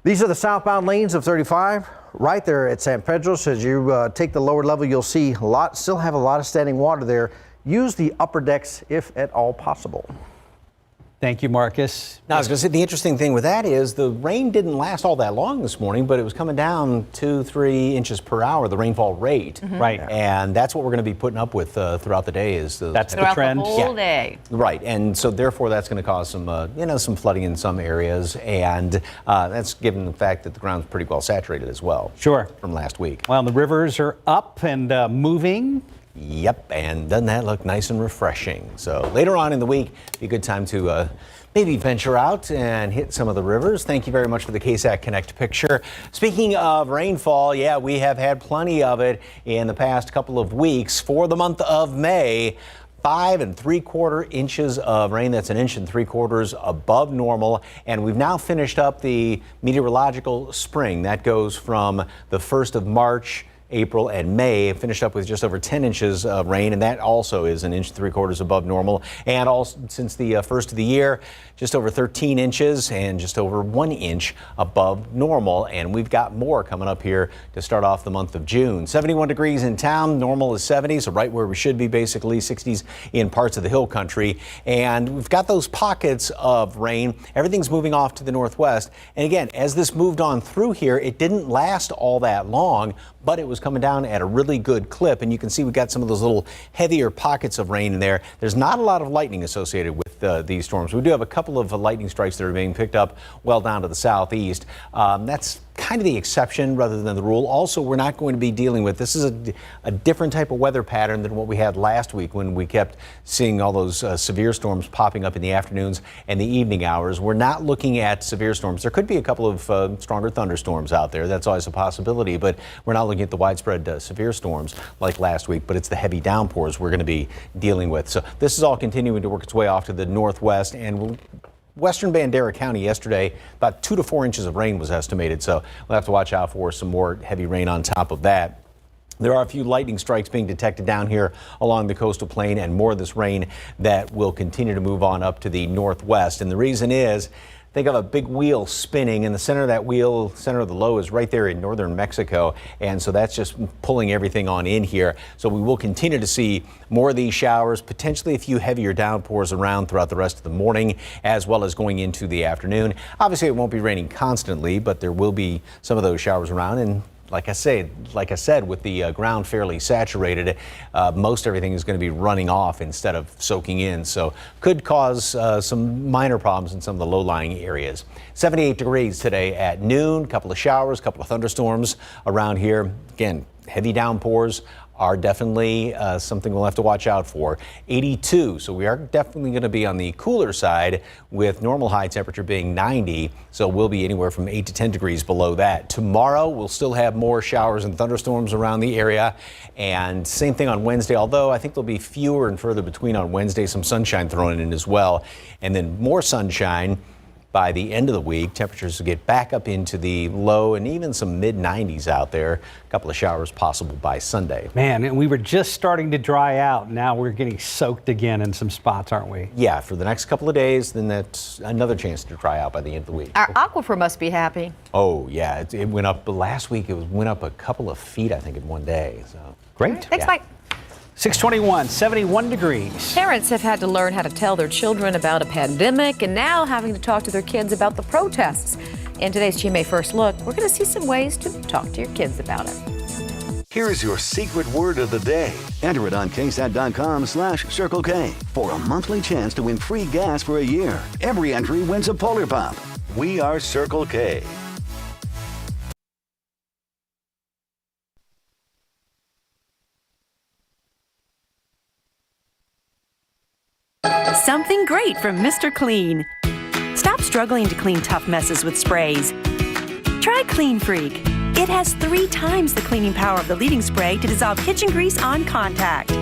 These are the southbound lanes of 35. Right there at San Pedro. So as you take the lower level, you'll see still have a lot of standing water there. Use the upper decks if at all possible. Thank you, Marcus. Now, I was going to say, the interesting thing with that is the rain didn't last all that long this morning, but it was coming down 2-3 inches per hour, the rainfall rate. Mm-hmm. Right. And that's what we're going to be putting up with throughout the day. That's the trend. The whole day. Right. And so therefore that's going to cause some, some flooding in some areas. And that's given the fact that the ground's pretty well saturated as well. Sure. From last week. Well, the rivers are up and moving. Yep, and doesn't that look nice and refreshing? So later on in the week, be a good time to maybe venture out and hit some of the rivers. Thank you very much for the KSAT Connect picture. Speaking of rainfall, yeah, we have had plenty of it in the past couple of weeks. For the month of May, 5 3/4 inches of rain. That's 1 3/4 inches above normal. And we've now finished up the meteorological spring. That goes from the 1st of March, April and May, finished up with just over 10 inches of rain, and that also is 1 3/4 inches above normal. And also since the first of the year, just over 13 inches and just over 1 inch above normal. And we've got more coming up here to start off the month of June. 71 degrees in town, normal is 70, so right where we should be, basically 60s in parts of the hill country. And we've got those pockets of rain. Everything's moving off to the northwest. And again, as this moved on through here, it didn't last all that long, but it was coming down at a really good clip. And you can see we've got some of those little heavier pockets of rain in there. There's not a lot of lightning associated with these storms. We do have a couple of lightning strikes that are being picked up well down to the southeast. That's kind of the exception rather than the rule. Also, we're not going to be dealing with, this is a different type of weather pattern than what we had last week when we kept seeing all those severe storms popping up in the afternoons and the evening hours. We're not looking at severe storms. There could be a couple of stronger thunderstorms out there. That's always a possibility, but we're not looking at the widespread severe storms like last week, but it's the heavy downpours we're going to be dealing with. So this is all continuing to work its way off to the northwest, and Western Bandera County yesterday, about 2 to 4 inches of rain was estimated, so we'll have to watch out for some more heavy rain on top of that. There are a few lightning strikes being detected down here along the coastal plain, and more of this rain that will continue to move on up to the northwest. And the reason is think of a big wheel spinning, and the center of that wheel, center of the low, is right there in northern Mexico, and so that's just pulling everything on in here. So we will continue to see more of these showers, potentially a few heavier downpours around throughout the rest of the morning, as well as going into the afternoon. Obviously, it won't be raining constantly, but there will be some of those showers around. And like I said, with the ground fairly saturated, most everything is going to be running off instead of soaking in. So could cause some minor problems in some of the low-lying areas. 78 degrees today at noon. Couple of showers, couple of thunderstorms around here. Again, heavy downpours are definitely something we'll have to watch out for. 82, so we are definitely going to be on the cooler side, with normal high temperature being 90, so we'll be anywhere from 8 to 10 degrees below that. Tomorrow we'll still have more showers and thunderstorms around the area, and same thing on Wednesday, although I think there'll be fewer and further between on Wednesday, some sunshine thrown in as well, and then more sunshine by the end of the week. Temperatures will get back up into the low and even some mid-90s out there. A couple of showers possible by Sunday. Man, and we were just starting to dry out. Now we're getting soaked again in some spots, aren't we? Yeah, for the next couple of days, then that's another chance to dry out by the end of the week. Our aquifer must be happy. Oh, yeah. It went up last week. It went up a couple of feet, I think, in one day. So great. Thanks, Mike. 621, 71 degrees. Parents have had to learn how to tell their children about a pandemic and now having to talk to their kids about the protests. In today's GMA First Look, we're going to see some ways to talk to your kids about it. Here's your secret word of the day. Enter it on KSAT.com/Circle K for a monthly chance to win free gas for a year. Every entry wins a Polar Pop. We are Circle K. Something great from Mr. Clean. Stop struggling to clean tough messes with sprays. Try Clean Freak. It has 3 times the cleaning power of the leading spray to dissolve kitchen grease on contact.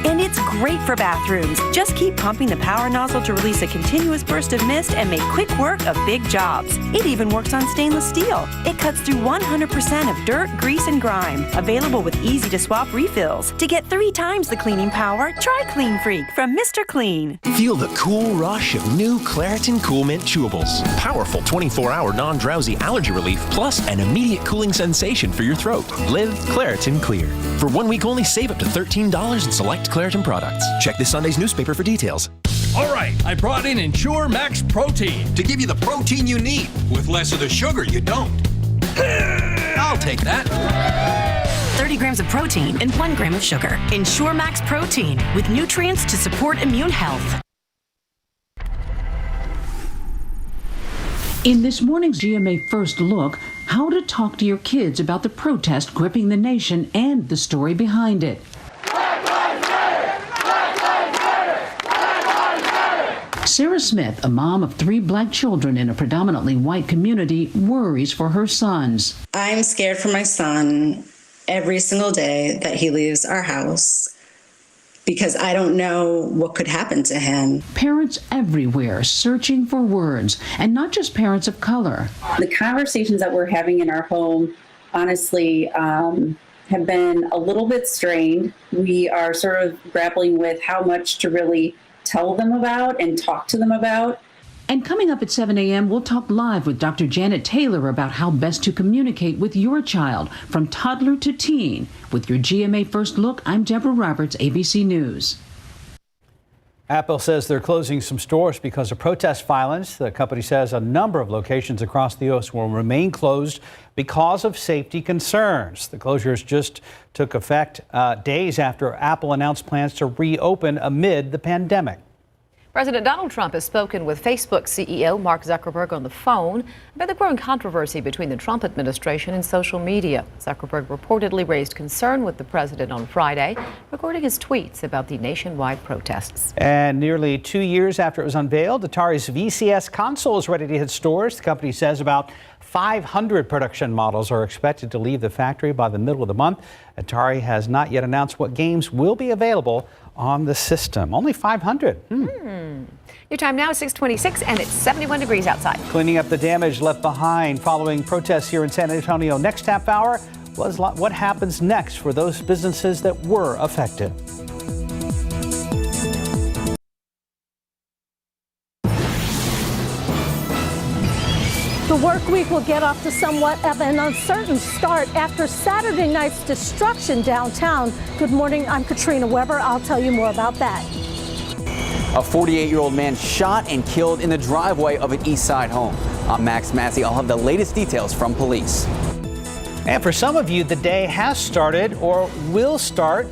And it's great for bathrooms. Just keep pumping the power nozzle to release a continuous burst of mist and make quick work of big jobs. It even works on stainless steel. It cuts through 100% of dirt, grease, and grime. Available with easy-to-swap refills. To get 3 times the cleaning power, try Clean Freak from Mr. Clean. Feel the cool rush of new Claritin Cool Mint Chewables. Powerful 24-hour non-drowsy allergy relief plus an immediate cooling sensation for your throat. Live Claritin Clear. For 1 week only, save up to $13 in select Claritin products. Check this Sunday's newspaper for details. All right, I brought in Ensure Max Protein to give you the protein you need with less of the sugar you don't. I'll take that. 30 grams of protein and 1 gram of sugar. Ensure Max Protein with nutrients to support immune health. In this morning's GMA First Look, how to talk to your kids about the protest gripping the nation and the story behind it. Sarah Smith, a mom of 3 black children in a predominantly white community, worries for her sons. I'm scared for my son every single day that he leaves our house because I don't know what could happen to him. Parents everywhere searching for words, and not just parents of color. The conversations that we're having in our home, honestly, have been a little bit strained. We are sort of grappling with how much to really tell them about and talk to them about. And coming up at 7 a.m., we'll talk live with Dr. Janet Taylor about how best to communicate with your child from toddler to teen. With your GMA First Look, I'm Deborah Roberts, ABC News. Apple says they're closing some stores because of protest violence. The company says a number of locations across the U.S. will remain closed because of safety concerns. The closures just took effect days after Apple announced plans to reopen amid the pandemic. President Donald Trump has spoken with Facebook CEO Mark Zuckerberg on the phone about the growing controversy between the Trump administration and social media. Zuckerberg reportedly raised concern with the president on Friday, recording his tweets about the nationwide protests. And nearly 2 years after it was unveiled, Atari's VCS console is ready to hit stores. The company says about 500 production models are expected to leave the factory by the middle of the month. Atari has not yet announced what games will be available on the system. Only 500. Your time now is 6:26 and it's 71 degrees outside. Cleaning up the damage left behind following protests here in San Antonio. Next half hour was what happens next for those businesses that were affected. The work week will get off to somewhat of an uncertain start after Saturday night's destruction downtown. Good morning, I'm Katrina Weber. I'll tell you more about that. A 48-year-old man shot and killed in the driveway of an East Side home. I'm Max Massey. I'll have the latest details from police. And for some of you, the day has started or will start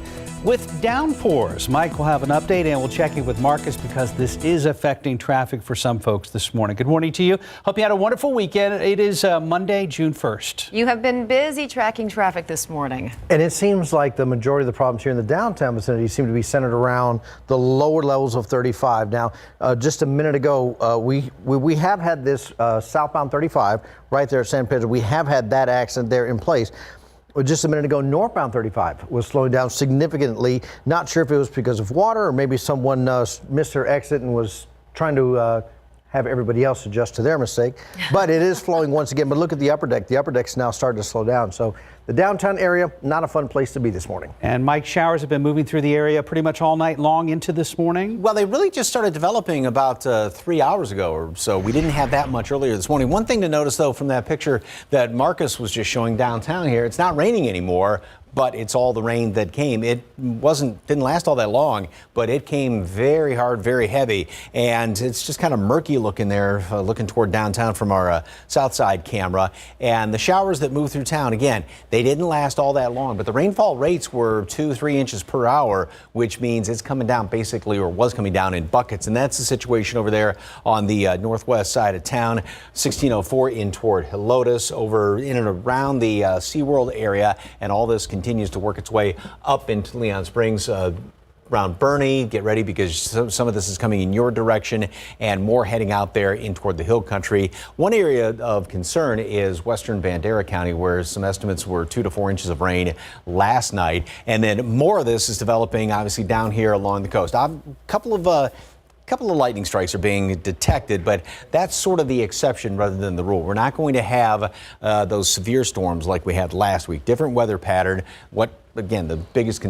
with downpours. Mike will have an update, and we'll check in with Marcus because this is affecting traffic for some folks this morning. Good morning to you. Hope you had a wonderful weekend. It is Monday, June 1st. You have been busy tracking traffic this morning. And it seems like the majority of the problems here in the downtown vicinity seem to be centered around the lower levels of 35. Now, just a minute ago, we have had this southbound 35 right there at San Pedro. We have had that accident there in place. Just a minute ago, northbound 35 was slowing down significantly. Not sure if it was because of water or maybe someone missed their exit and was trying to have everybody else adjust to their mistake. But it is flowing once again. But look at the upper deck. The upper deck's now starting to slow down. So the downtown area, not a fun place to be this morning. And Mike, showers have been moving through the area pretty much all night long into this morning. Well, they really just started developing about 3 hours ago or so. We didn't have that much earlier this morning. One thing to notice, though, from that picture that Marcus was just showing downtown here, it's not raining anymore, but it's all the rain that came. It didn't last all that long, but it came very hard, very heavy, and it's just kind of murky looking there, looking toward downtown from our south side camera. And the showers that moved through town, again, they didn't last all that long, but the rainfall rates were 2-3 inches per hour, which means it's coming down basically, or was coming down in buckets. And that's the situation over there on the northwest side of town, 1604 in toward Helotes, over in and around the SeaWorld area, and all this continues to work its way up into Leon Springs, around Bernie. Get ready because some of this is coming in your direction and more heading out there in toward the hill country. One area of concern is western Bandera County, where some estimates were 2 to 4 inches of rain last night. And then more of this is developing obviously down here along the coast. A couple of lightning strikes are being detected, but that's sort of the exception rather than the rule. We're not going to have those severe storms like we had last week. Different weather pattern. What, again, the biggest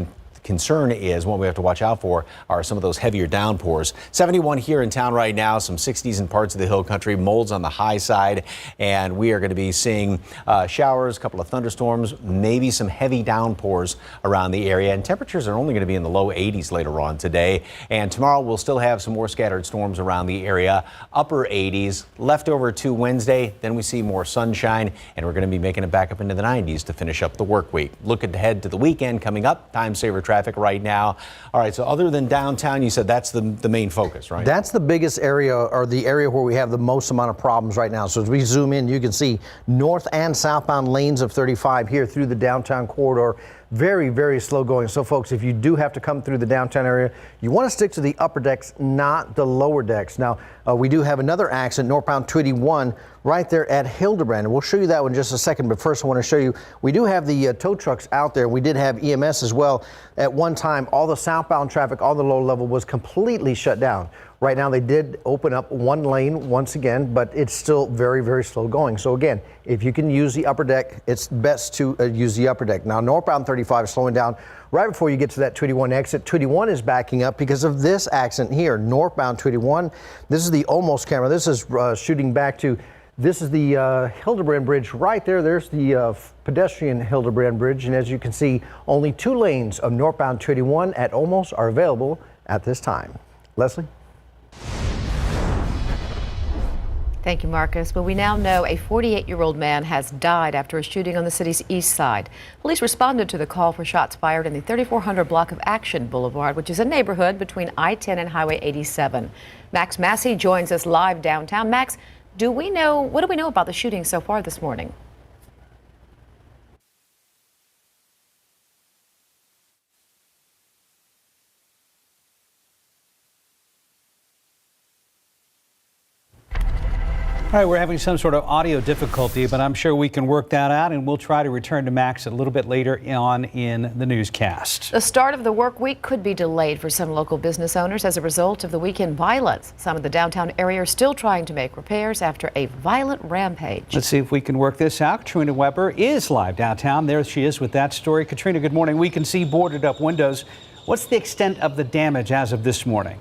concern is, what we have to watch out for are some of those heavier downpours. 71 here in town right now, some 60s in parts of the hill country, molds on the high side, and we are going to be seeing showers, a couple of thunderstorms, maybe some heavy downpours around the area, and temperatures are only going to be in the low 80s later on today. And tomorrow we'll still have some more scattered storms around the area, upper 80s, left over to Wednesday. Then we see more sunshine, and we're going to be making it back up into the 90s to finish up the work week. Looking ahead to the weekend coming up, time saver traffic right now. All right, so other than downtown, you said that's the main focus, right? That's the biggest area, or the area where we have the most amount of problems right now. So as we zoom in, you can see north and southbound lanes of 35 here through the downtown corridor. Very, very slow going. So folks, if you do have to come through the downtown area, you want to stick to the upper decks, not the lower decks. Now, we do have another accident, northbound 281, right there at Hildebrand. And we'll show you that one in just a second. But first, I want to show you, we do have the tow trucks out there. We did have EMS as well. At one time, all the southbound traffic on the low level was completely shut down. Right now, they did open up one lane once again, but it's still very, very slow going. So again, if you can use the upper deck, it's best to use the upper deck. Now, northbound 35 is slowing down right before you get to that 281 exit. 281 is backing up because of this accident here. Northbound 281, this is the almost camera. This is shooting back to, this is the Hildebrand Bridge right there. There's the pedestrian Hildebrand Bridge. And as you can see, only 2 lanes of northbound 281 at almost are available at this time. Leslie? Thank you, Marcus. Well, we now know a 48-year-old man has died after a shooting on the city's east side. Police responded to the call for shots fired in the 3400 block of Action Boulevard, which is a neighborhood between I-10 and Highway 87. Max Massey joins us live downtown. Max, what do we know about the shooting so far this morning? All right, we're having some sort of audio difficulty, but I'm sure we can work that out, and we'll try to return to Max a little bit later on in the newscast. The start of the work week could be delayed for some local business owners as a result of the weekend violence. Some of the downtown area are still trying to make repairs after a violent rampage. Let's see if we can work this out. Katrina Weber is live downtown. There she is with that story. Katrina, good morning. We can see boarded up windows. What's the extent of the damage as of this morning?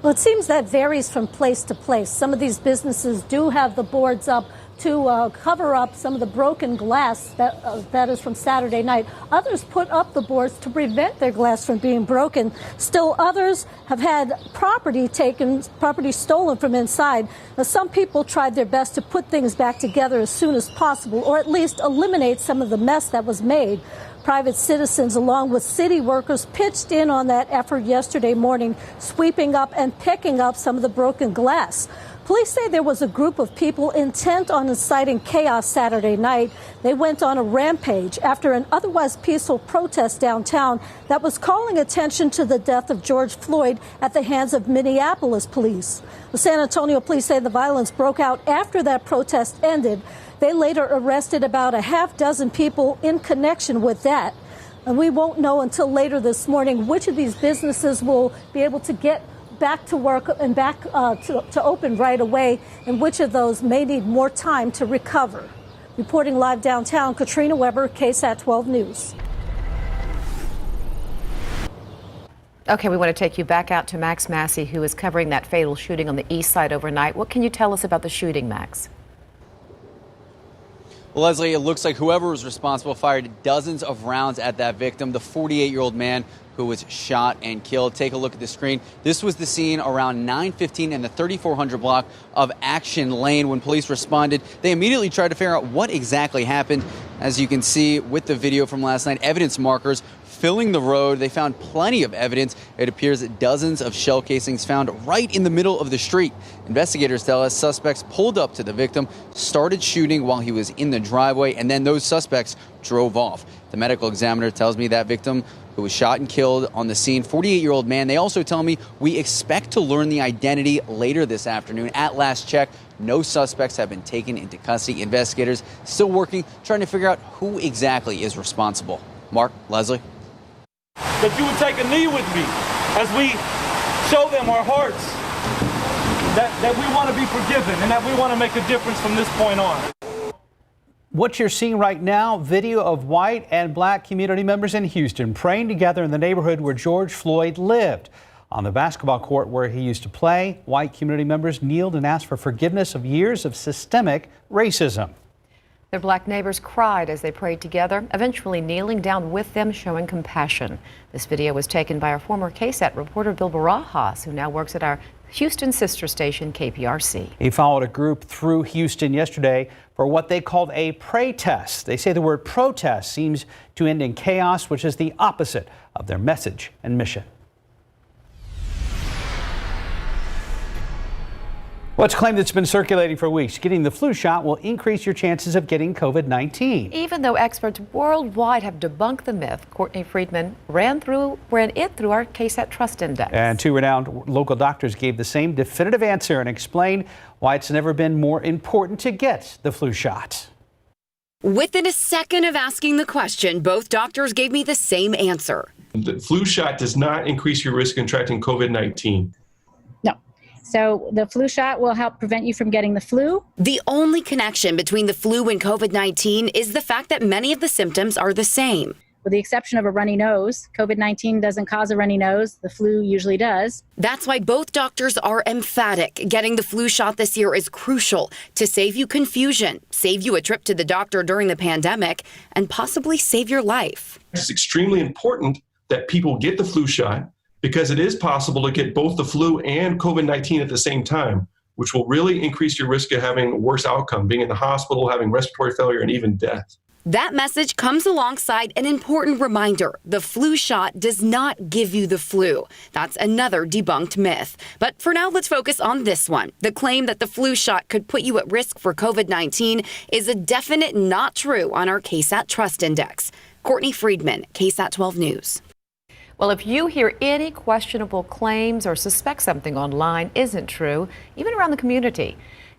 Well, it seems that varies from place to place. Some of these businesses do have the boards up to cover up some of the broken glass that is from Saturday night. Others put up the boards to prevent their glass from being broken. Still others have had property stolen from inside. Now, some people tried their best to put things back together as soon as possible, or at least eliminate some of the mess that was made. Private citizens, along with city workers, pitched in on that effort yesterday morning, sweeping up and picking up some of the broken glass. Police say there was a group of people intent on inciting chaos Saturday night. They went on a rampage after an otherwise peaceful protest downtown that was calling attention to the death of George Floyd at the hands of Minneapolis police. The San Antonio police say the violence broke out after that protest ended. They later arrested about a half dozen people in connection with that. And we won't know until later this morning which of these businesses will be able to get back to work and back to open right away, and which of those may need more time to recover. Reporting live downtown, Katrina Weber, KSAT 12 News. Okay, we want to take you back out to Max Massey, who is covering that fatal shooting on the east side overnight. What can you tell us about the shooting, Max? Well, Leslie, it looks like whoever was responsible fired dozens of rounds at that victim, the 48-year-old man who was shot and killed. Take a look at the screen. This was the scene around 9:15 in the 3400 block of Action Lane. When police responded, they immediately tried to figure out what exactly happened. As you can see with the video from last night, evidence markers filling the road. They found plenty of evidence. It appears that dozens of shell casings found right in the middle of the street. Investigators tell us suspects pulled up to the victim, started shooting while he was in the driveway, and then those suspects drove off. The medical examiner tells me that victim who was shot and killed on the scene, 48-year-old man. They also tell me we expect to learn the identity later this afternoon. At last check, no suspects have been taken into custody. Investigators still working, trying to figure out who exactly is responsible. Mark, Leslie. That you would take a knee with me as we show them our hearts, that we want to be forgiven and that we want to make a difference from this point on. What you're seeing right now, video of white and black community members in Houston praying together in the neighborhood where George Floyd lived. On the basketball court where he used to play, white community members kneeled and asked for forgiveness of years of systemic racism. Their black neighbors cried as they prayed together, eventually kneeling down with them, showing compassion. This video was taken by our former KSAT reporter Bill Barajas, who now works at our Houston sister station, KPRC. He followed a group through Houston yesterday for what they called a pray test. They say the word protest seems to end in chaos, which is the opposite of their message and mission. Well, it's claimed it's been circulating for weeks. Getting the flu shot will increase your chances of getting COVID-19. Even though experts worldwide have debunked the myth, Courtney Friedman ran it through our KSAT Trust Index. And two renowned local doctors gave the same definitive answer and explained why it's never been more important to get the flu shot. Within a second of asking the question, both doctors gave me the same answer. The flu shot does not increase your risk of contracting COVID-19. So the flu shot will help prevent you from getting the flu. The only connection between the flu and COVID-19 is the fact that many of the symptoms are the same. With the exception of a runny nose, COVID-19 doesn't cause a runny nose. The flu usually does. That's why both doctors are emphatic. Getting the flu shot this year is crucial to save you confusion, save you a trip to the doctor during the pandemic, and possibly save your life. It's extremely important that people get the flu shot, because it is possible to get both the flu and COVID-19 at the same time, which will really increase your risk of having a worse outcome, being in the hospital, having respiratory failure, and even death. That message comes alongside an important reminder. The flu shot does not give you the flu. That's another debunked myth. But for now, let's focus on this one. The claim that the flu shot could put you at risk for COVID-19 is a definite not true on our KSAT Trust Index. Courtney Friedman, KSAT 12 News. Well, if you hear any questionable claims or suspect something online isn't true, even around the community,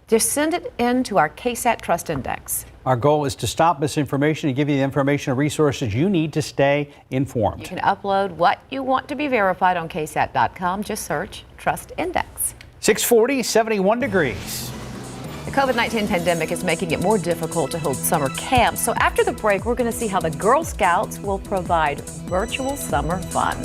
just send it in to our KSAT Trust Index. Our goal is to stop misinformation and give you the information and resources you need to stay informed. You can upload what you want to be verified on KSAT.com. Just search Trust Index. 640, 71 degrees. The COVID-19 pandemic is making it more difficult to hold summer camps. So after the break, we're going to see how the Girl Scouts will provide virtual summer fun.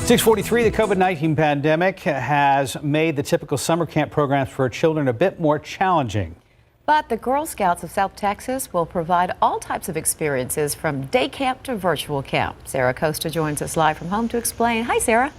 6:43, the COVID-19 pandemic has made the typical summer camp programs for children a bit more challenging. But the Girl Scouts of South Texas will provide all types of experiences from day camp to virtual camp. Sarah Costa joins us live from home to explain. Hi, Sarah.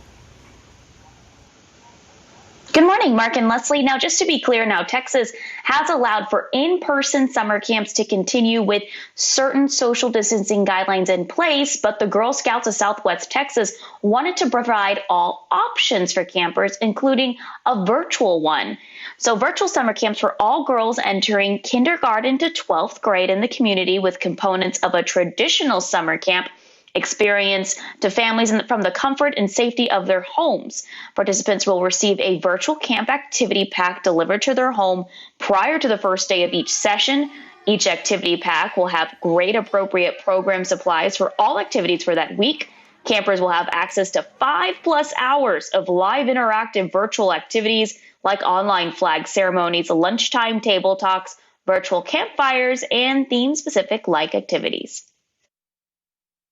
Good morning, Mark and Leslie. Now, just to be clear now, Texas has allowed for in-person summer camps to continue with certain social distancing guidelines in place, but the Girl Scouts of Southwest Texas wanted to provide all options for campers, including a virtual one. So virtual summer camps for all girls entering kindergarten to 12th grade in the community with components of a traditional summer camp experience to families from the comfort and safety of their homes. Participants will receive a virtual camp activity pack delivered to their home prior to the first day of each session. Each activity pack will have grade appropriate program supplies for all activities for that week. Campers will have access to 5+ hours of live interactive virtual activities like online flag ceremonies, lunchtime table talks, virtual campfires, and theme-specific like activities.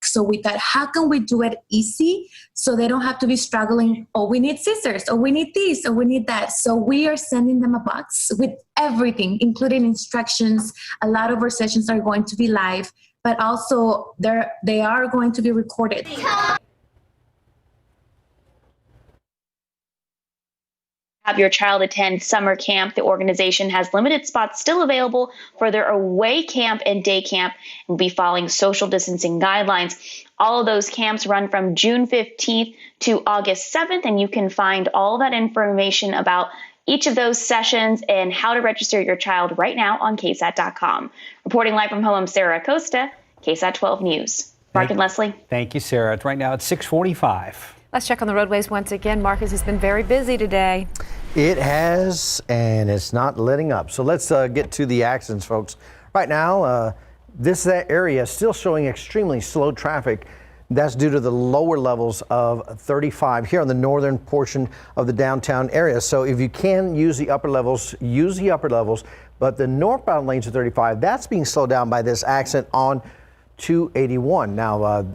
So we thought, how can we do it easy so they don't have to be struggling? Oh, we need scissors, or we need this, or we need that. So we are sending them a box with everything, including instructions. A lot of our sessions are going to be live, but also they are going to be recorded. Have your child attend summer camp. The organization has limited spots still available for their away camp and day camp and will be following social distancing guidelines. All of those camps run from June 15th to August 7th, and you can find all that information about each of those sessions and how to register your child right now on KSAT.com. Reporting live from home, I'm Sarah Costa, KSAT 12 News. Mark and Leslie. Thank you, Sarah. Right now it's 6:45. Let's check on the roadways once again. Marcus has been very busy today. It has, and it's not letting up. So let's get to the accidents, folks. Right now, this area is still showing extremely slow traffic. That's due to the lower levels of 35 here on the northern portion of the downtown area. So if you can use the upper levels, use the upper levels. But the northbound lanes of 35, that's being slowed down by this accident on 281. Now,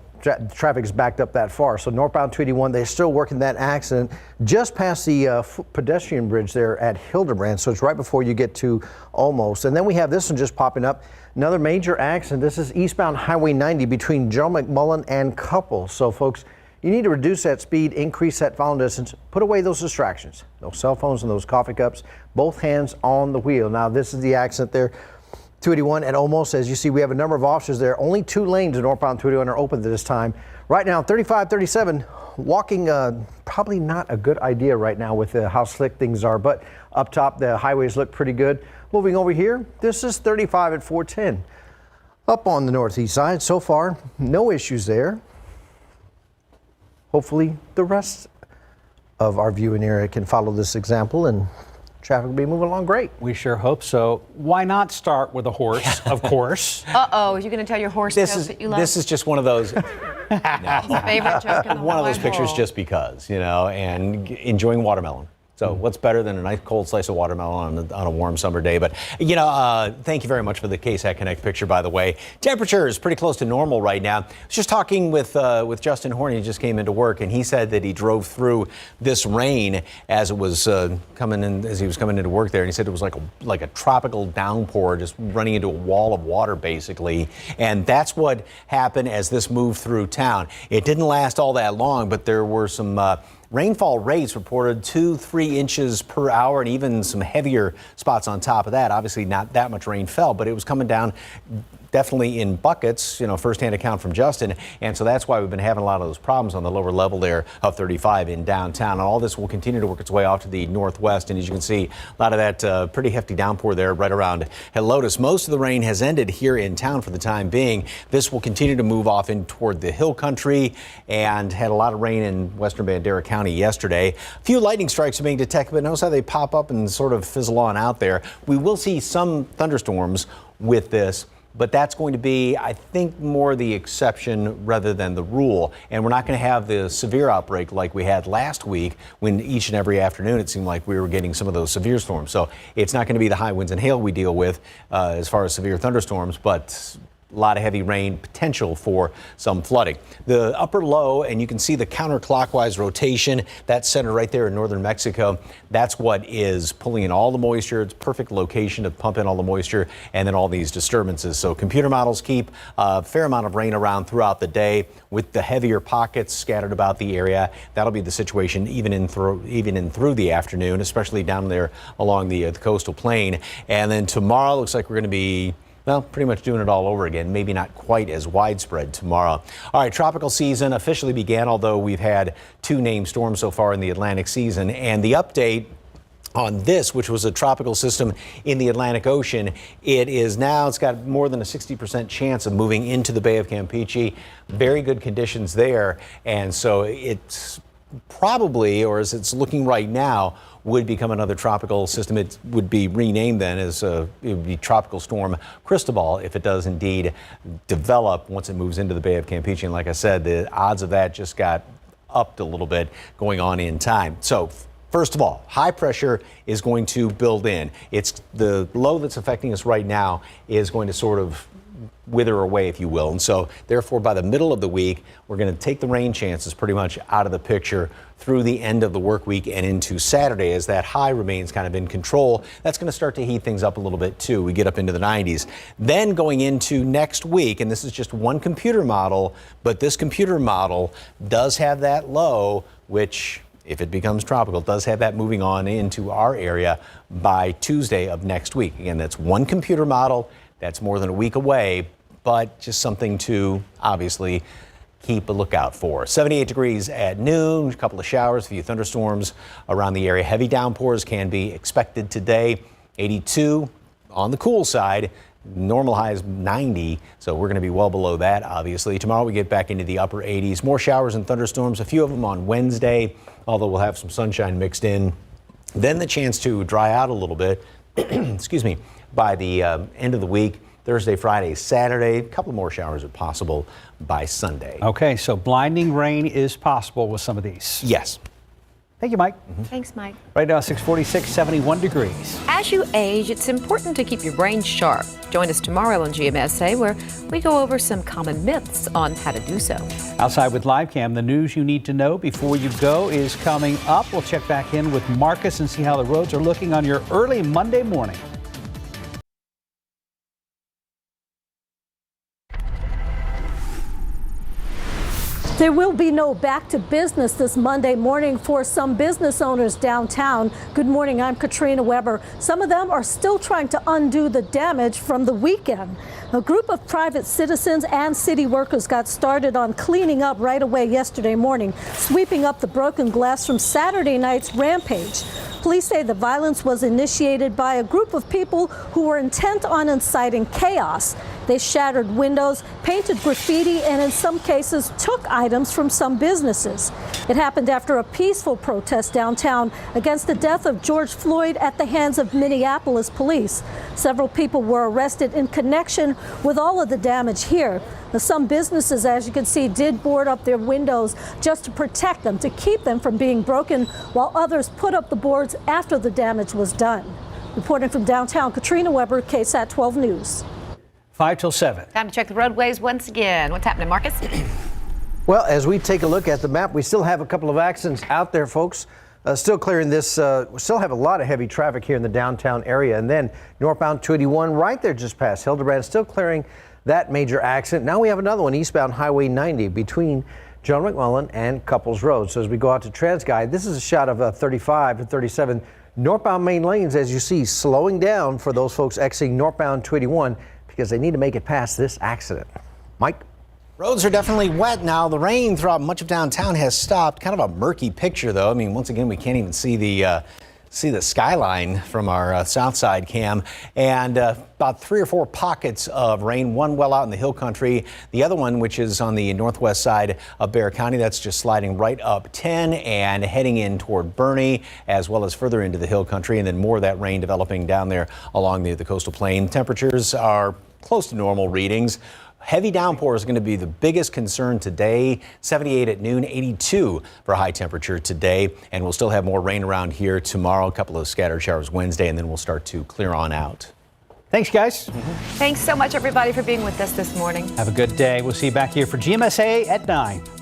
traffic is backed up that far. So northbound 281, they're still working that accident just past the pedestrian bridge there at Hildebrand. So it's right before you get to Almost. And then we have this one just popping up. Another major accident. This is eastbound Highway 90 between Joe McMullen and Couple. So folks, you need to reduce that speed, increase that following distance, put away those distractions, those cell phones and those coffee cups, both hands on the wheel. Now this is the accident there. 281 at Almost. As you see, we have a number of officers there. Only 2 lanes in northbound 281 are open at this time. Right now, 35, 37, walking probably not a good idea right now with how slick things are, but up top, the highways look pretty good. Moving over here, this is 35 at 410. Up on the northeast side, so far, no issues there. Hopefully, the rest of our viewing area can follow this example and traffic will be moving along great. We sure hope so. Why not start with a horse, of course? Uh-oh, are you going to tell your horse joke that you love? This is just one of those. His favorite joke in the one of those wide pictures world. just because, you know, and enjoying watermelon. So what's better than a nice cold slice of watermelon on a warm summer day? But, you know, thank you very much for the KSAT Connect picture, by the way. Temperature is pretty close to normal right now. I was just talking with Justin Horn. He just came into work, and he said that he drove through this rain as it was coming in, as he was coming into work there. And he said it was like a tropical downpour, just running into a wall of water, basically. And that's what happened as this moved through town. It didn't last all that long, but there were some rainfall rates reported 2-3 inches per hour, and even some heavier spots on top of that. Obviously not that much rain fell, but it was coming down definitely in buckets, you know, firsthand account from Justin. And so that's why we've been having a lot of those problems on the lower level there of 35 in downtown. And all this will continue to work its way off to the northwest. And as you can see, a lot of that pretty hefty downpour there right around Helotes. Most of the rain has ended here in town for the time being. This will continue to move off in toward the hill country and had a lot of rain in western Bandera County yesterday. A few lightning strikes are being detected, but notice how they pop up and sort of fizzle on out there. We will see some thunderstorms with this, but that's going to be, I think, more the exception rather than the rule. And we're not going to have the severe outbreak like we had last week when each and every afternoon it seemed like we were getting some of those severe storms. So it's not going to be the high winds and hail we deal with as far as severe thunderstorms, but a lot of heavy rain, potential for some flooding. The upper low, and you can see the counterclockwise rotation, that's centered right there in northern Mexico. That's what is pulling in all the moisture. It's a perfect location to pump in all the moisture and then all these disturbances. So computer models keep a fair amount of rain around throughout the day with the heavier pockets scattered about the area. That'll be the situation even in through the afternoon, especially down there along the coastal plain. And then tomorrow looks like we're going to be, well, pretty much doing it all over again, maybe not quite as widespread tomorrow. All right, tropical season officially began, although we've had 2 named storms so far in the Atlantic season. And the update on this, which was a tropical system in the Atlantic Ocean, it's got more than a 60% chance of moving into the Bay of Campeche. Very good conditions there. And so it's probably, or as it's looking right now, would become another tropical system. It would be renamed then as it would be Tropical Storm Cristobal if it does indeed develop once it moves into the Bay of Campeche. And like I said, the odds of that just got upped a little bit going on in time. So first of all, high pressure is going to build in. It's the low that's affecting us right now is going to sort of wither away, if you will. And so therefore, by the middle of the week, we're going to take the rain chances pretty much out of the picture through the end of the work week and into Saturday as that high remains kind of in control. That's going to start to heat things up a little bit too. We get up into the 90s. Then going into next week, and this is just one computer model, but this computer model does have that low, which if it becomes tropical, does have that moving on into our area by Tuesday of next week. Again, that's one computer model. That's more than a week away, but just something to obviously keep a lookout for. 78 degrees at noon, a couple of showers, a few thunderstorms around the area. Heavy downpours can be expected today. 82 on the cool side. Normal high is 90, so we're going to be well below that, obviously. Tomorrow we get back into the upper 80s. More showers and thunderstorms, a few of them on Wednesday, although we'll have some sunshine mixed in. Then the chance to dry out a little bit, excuse me, by the end of the week. Thursday, Friday, Saturday, a couple more showers if possible by Sunday. Okay, so blinding rain is possible with some of these. Yes. Thank you, Mike. Thanks, Mike. Right now, 646, 71 degrees. As you age, it's important to keep your brain sharp. Join us tomorrow on GMSA, where we go over some common myths on how to do so. Outside with Live Cam, the news you need to know before you go is coming up. We'll check back in with Marcus and see how the roads are looking on your early Monday morning. There will be no back to business this Monday morning for some business owners downtown. Good morning, I'm Katrina Weber. Some of them are still trying to undo the damage from the weekend. A group of private citizens and city workers got started on cleaning up right away yesterday morning, sweeping up the broken glass from Saturday night's rampage. Police say the violence was initiated by a group of people who were intent on inciting chaos. They shattered windows, painted graffiti, and in some cases took items from some businesses. It happened after a peaceful protest downtown against the death of George Floyd at the hands of Minneapolis police. Several people were arrested in connection with all of the damage here. Now, some businesses, as you can see, did board up their windows just to protect them, to keep them from being broken, while others put up the boards after the damage was done. Reporting from downtown, Katrina Weber, KSAT 12 News. 5 till 7. Time to check the roadways once again. What's happening, Marcus? Well, as we take a look at the map, we still have a couple of accidents out there, folks. Still clearing this. We still have a lot of heavy traffic here in the downtown area. And then northbound 281 right there just past Hildebrand, still clearing that major accident. Now we have another one eastbound Highway 90 between John McMullen and Couples Road. So as we go out to TransGuide, this is a shot of 35 and 37 northbound main lanes, as you see, slowing down for those folks exiting northbound 281 because they need to make it past this accident. Mike? Roads are definitely wet now. The rain throughout much of downtown has stopped. Kind of a murky picture, though. I mean, once again, we can't even see the skyline from our south side cam. And about 3 or 4 pockets of rain, one well out in the hill country. The other one, which is on the northwest side of Bexar County, that's just sliding right up 10 and heading in toward Bernie, as well as further into the hill country. And then more of that rain developing down there along the coastal plain. Temperatures are close to normal readings. Heavy downpour is going to be the biggest concern today. 78 at noon, 82 for high temperature today. And we'll still have more rain around here tomorrow. A couple of scattered showers Wednesday, and then we'll start to clear on out. Thanks, guys. Thanks so much, everybody, for being with us this morning. Have a good day. We'll see you back here for GMSA at 9.